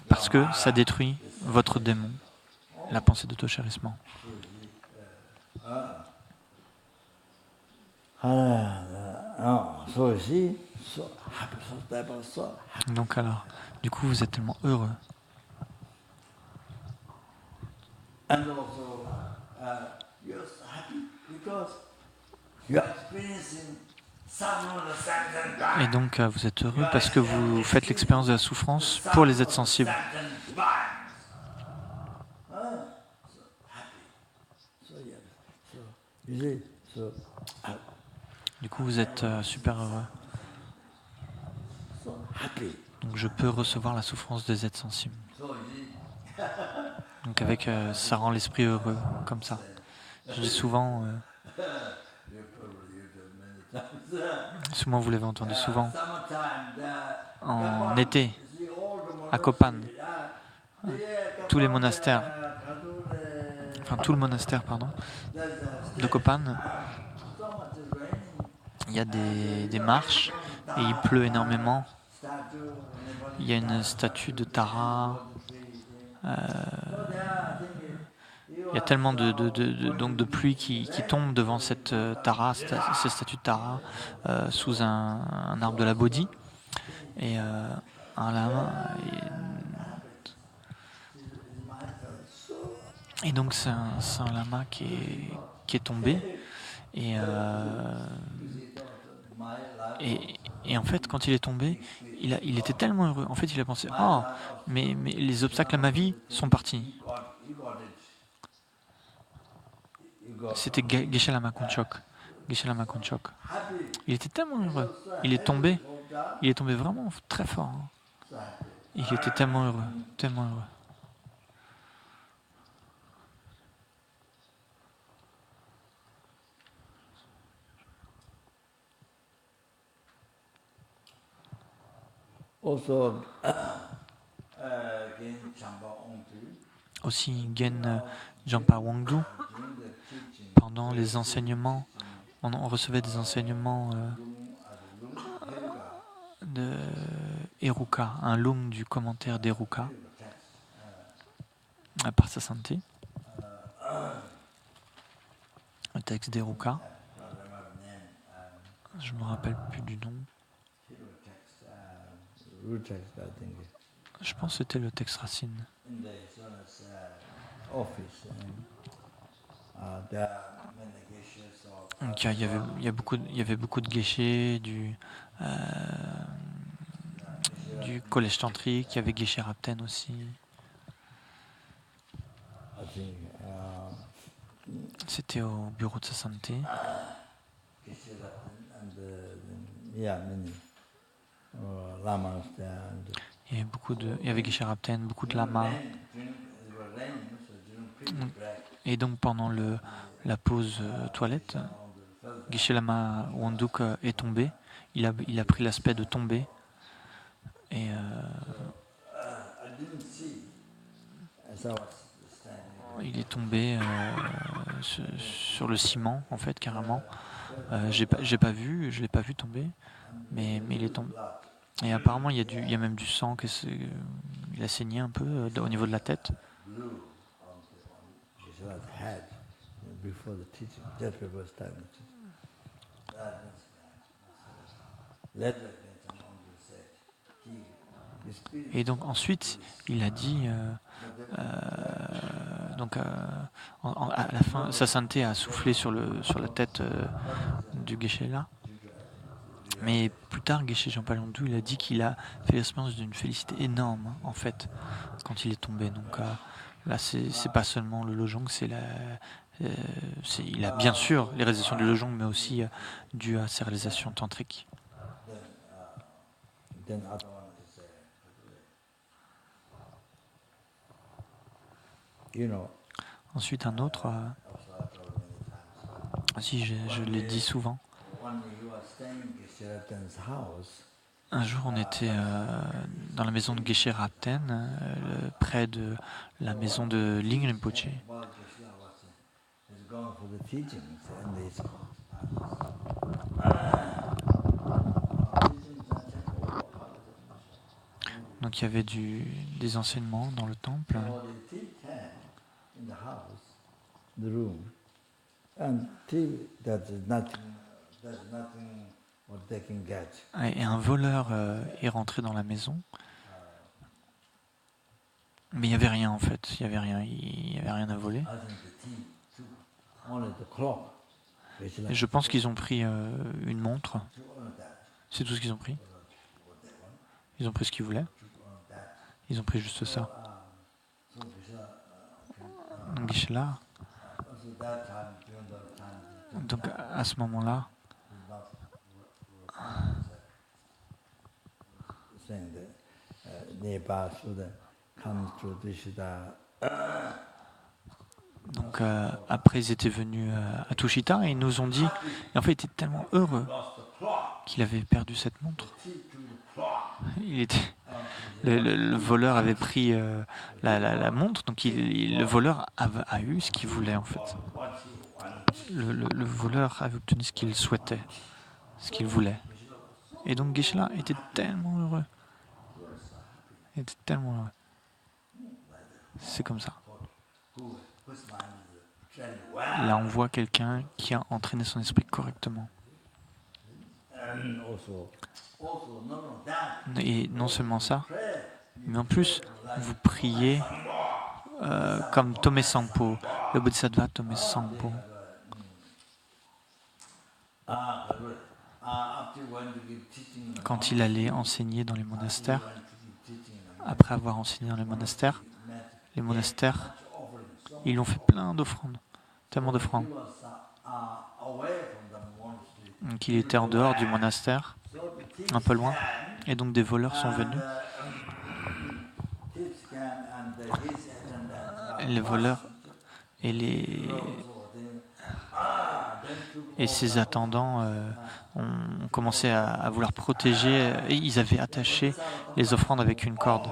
Parce que ça détruit votre démon, la pensée d'auto-chérissement. Donc alors, du coup, vous êtes tellement heureux. Et donc, vous êtes heureux parce que vous faites l'expérience de la souffrance pour les êtres sensibles. Du coup, vous êtes super heureux. Donc, je peux recevoir la souffrance des êtres sensibles. Donc, ça rend l'esprit heureux, comme ça. Je dis souvent, vous l'avez entendu souvent, en été, à Kopan, tout le monastère, de Kopan, il y a des marches et il pleut énormément. Il y a une statue de Tara. Il y a tellement de pluie qui tombe devant cette Tara, cette statue de Tara, sous un arbre de la Bodhi. Et un lama. Et donc c'est un lama qui est tombé. Et en fait, quand il est tombé, il était tellement heureux. En fait, il a pensé, mais les obstacles à ma vie sont partis. C'était Geshe Lama Kunchok. Il était tellement heureux. Il est tombé vraiment très fort. Il était tellement heureux, tellement heureux. Aussi, Gen Jampa Wangdu, pendant les enseignements, on recevait des enseignements de Eruka, un lung du commentaire d'Eruka, par sa santé. Le texte d'Eruka, je ne me rappelle plus du nom. Je pense que c'était le texte racine. office. There are many geshes of Donc il y avait beaucoup de geishés du collège tantrique, il y avait Geshe Rapten aussi. I think C'était au bureau de sa santé. Geshe and yeah, many lamas there. Il y avait Geshe Rapten, beaucoup de lamas. Et donc pendant la pause toilette, Geshe Lama Wonduk est tombé. Il a pris l'aspect de tomber. Et il est tombé sur le ciment, en fait, carrément. Je l'ai pas vu tomber, mais il est tombé. Et apparemment, il y a même du sang, il a saigné un peu au niveau de la tête. Et donc ensuite, il a dit, à la fin, sa sainteté a soufflé sur la tête du Geshe là. Mais plus tard, Geshe Jean-Paul Yondou, il a dit qu'il a fait l'expérience d'une félicité énorme, en fait, quand il est tombé. Donc là, c'est pas seulement le Lojong, il a bien sûr les réalisations du Lojong, mais aussi dû à ses réalisations tantriques. Ensuite, un autre, si je l'ai dit souvent, un jour on était dans la maison de Geshe Rapten, près de la maison de Ling Rinpoche. Donc il y avait des enseignements dans le temple. Et un voleur est rentré dans la maison. Mais il n'y avait rien en fait, il n'y avait rien à voler. Et je pense qu'ils ont pris une montre. C'est tout ce qu'ils ont pris. Ils ont pris ce qu'ils voulaient. Ils ont pris juste ça. Donc Geshe-la. Donc à ce moment-là, donc après ils étaient venus à Tushita et ils nous ont dit, et en fait il était tellement heureux qu'il avait perdu cette montre. Le voleur avait pris la montre, donc le voleur a eu ce qu'il voulait en fait. Le voleur avait obtenu ce qu'il souhaitait, ce qu'il voulait. Et donc Geshe-la était tellement heureux. Il était tellement heureux. C'est comme ça. Là, on voit quelqu'un qui a entraîné son esprit correctement. Et non seulement ça, mais en plus, vous priez comme Tome Sampo, le Bodhisattva Tome Sampo. Quand il allait enseigner dans les monastères, après avoir enseigné dans les monastères, ils lui ont fait plein d'offrandes, tellement d'offrandes. Donc il était en dehors du monastère, un peu loin, et donc des voleurs sont venus. Les voleurs et ses attendants ont commencé à vouloir protéger, et ils avaient attaché les offrandes avec une corde.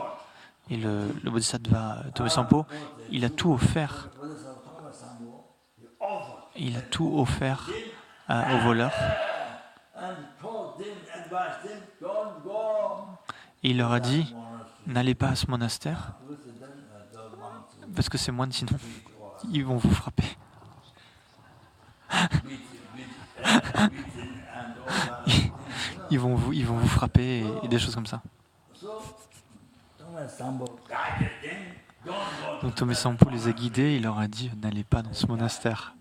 Et le Bodhisattva Tome Sampo, il a tout offert. Il a tout offert aux voleurs. Et il leur a dit, n'allez pas à ce monastère, parce que ces moines, sinon, ils vont vous frapper. Ils vont vous frapper et des choses comme ça. Donc Tomé Sampo les a guidés, il leur a dit n'allez pas dans ce monastère.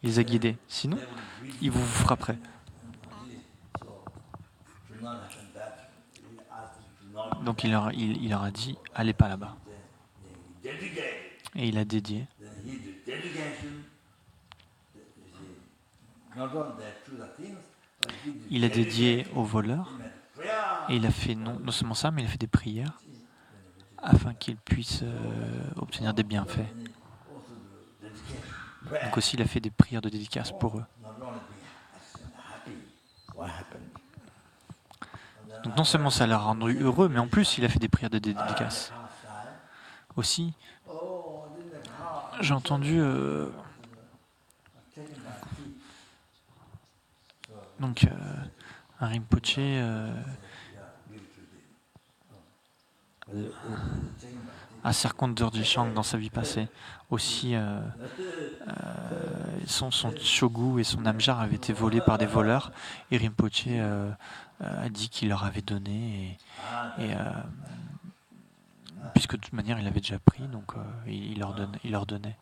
Il les a guidés, sinon ils vous frapperaient. Donc il leur a dit allez pas là-bas. Et il a dédié. Il a dédié aux voleurs. Et il a fait non seulement ça, mais il a fait des prières afin qu'ils puissent obtenir des bienfaits. Donc aussi, il a fait des prières de dédicace pour eux. Donc non seulement ça l'a rendu heureux, mais en plus, il a fait des prières de dédicace. Aussi, j'ai entendu donc un Rinpoche à Serkont Dorje Shang dans sa vie passée. Aussi, son shogu et son namjar avaient été volés par des voleurs et Rinpoche a dit qu'il leur avait donné et puisque de toute manière il avait déjà pris, donc il leur donnait.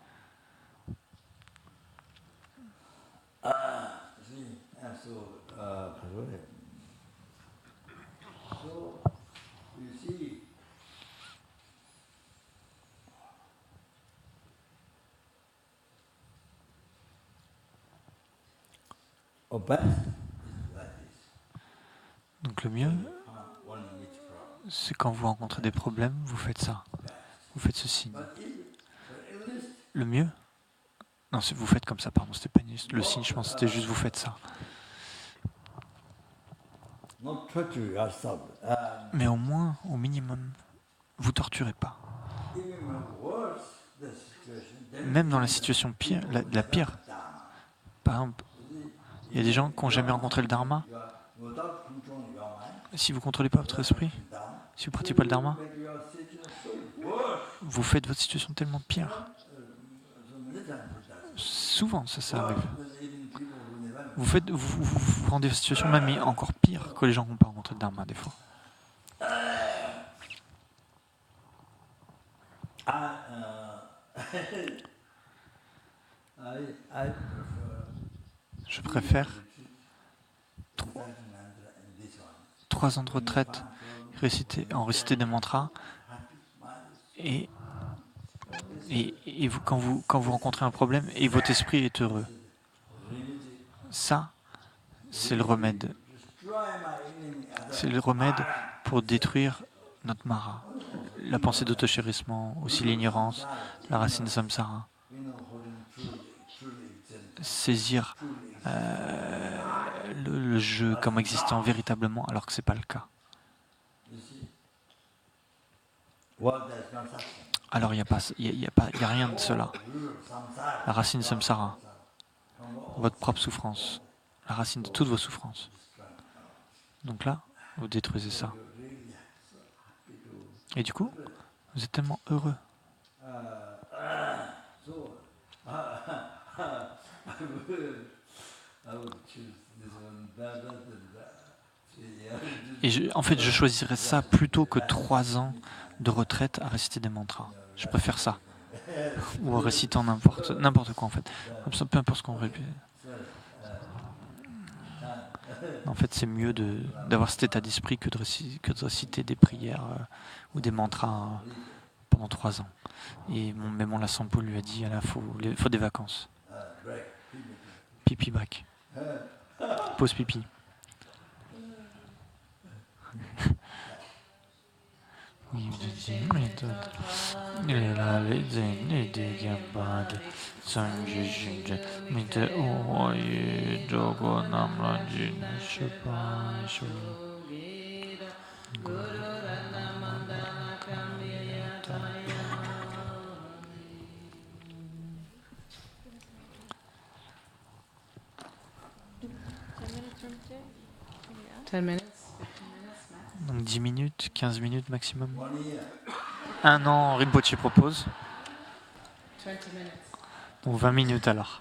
Donc le mieux, c'est quand vous rencontrez des problèmes, vous faites ça. Vous faites ce signe. Le mieux, non, vous faites comme ça, pardon, c'était pas le signe, je pense que c'était juste vous faites ça. Mais au moins, au minimum, vous torturez pas. Même dans la situation pire, la pire. Par exemple, il y a des gens qui n'ont jamais rencontré le Dharma. Si vous ne contrôlez pas votre esprit, si vous ne pratiquez pas le Dharma, vous faites votre situation tellement pire. Souvent, ça arrive. Vous rendez votre situation même encore pire que les gens qui n'ont pas rencontré le Dharma, des fois. Je préfère 3 ans de retraite en réciter des mantras et vous, quand vous rencontrez un problème et votre esprit est heureux. Ça, c'est le remède. C'est le remède pour détruire notre mara. La pensée d'autochérissement, aussi l'ignorance, la racine samsara. Saisir le jeu comme existant véritablement alors que ce n'est pas le cas. Alors il n'y a rien de cela. La racine samsara, votre propre souffrance, la racine de toutes vos souffrances. Donc là, vous détruisez ça. Et du coup, vous êtes tellement heureux. Et en fait, je choisirais ça plutôt que 3 ans de retraite à réciter des mantras. Je préfère ça. Ou en récitant n'importe quoi, en fait. Comme ça, peu importe ce qu'on répète. En fait, c'est mieux d'avoir cet état d'esprit que de réciter des prières ou des mantras pendant 3 ans. Et mon Lassampo lui a dit, il faut des vacances. Pipi back. Pause pipi. Donc 10 minutes, 15 minutes maximum. 1 an, Rinpoche propose. Donc 20 minutes alors.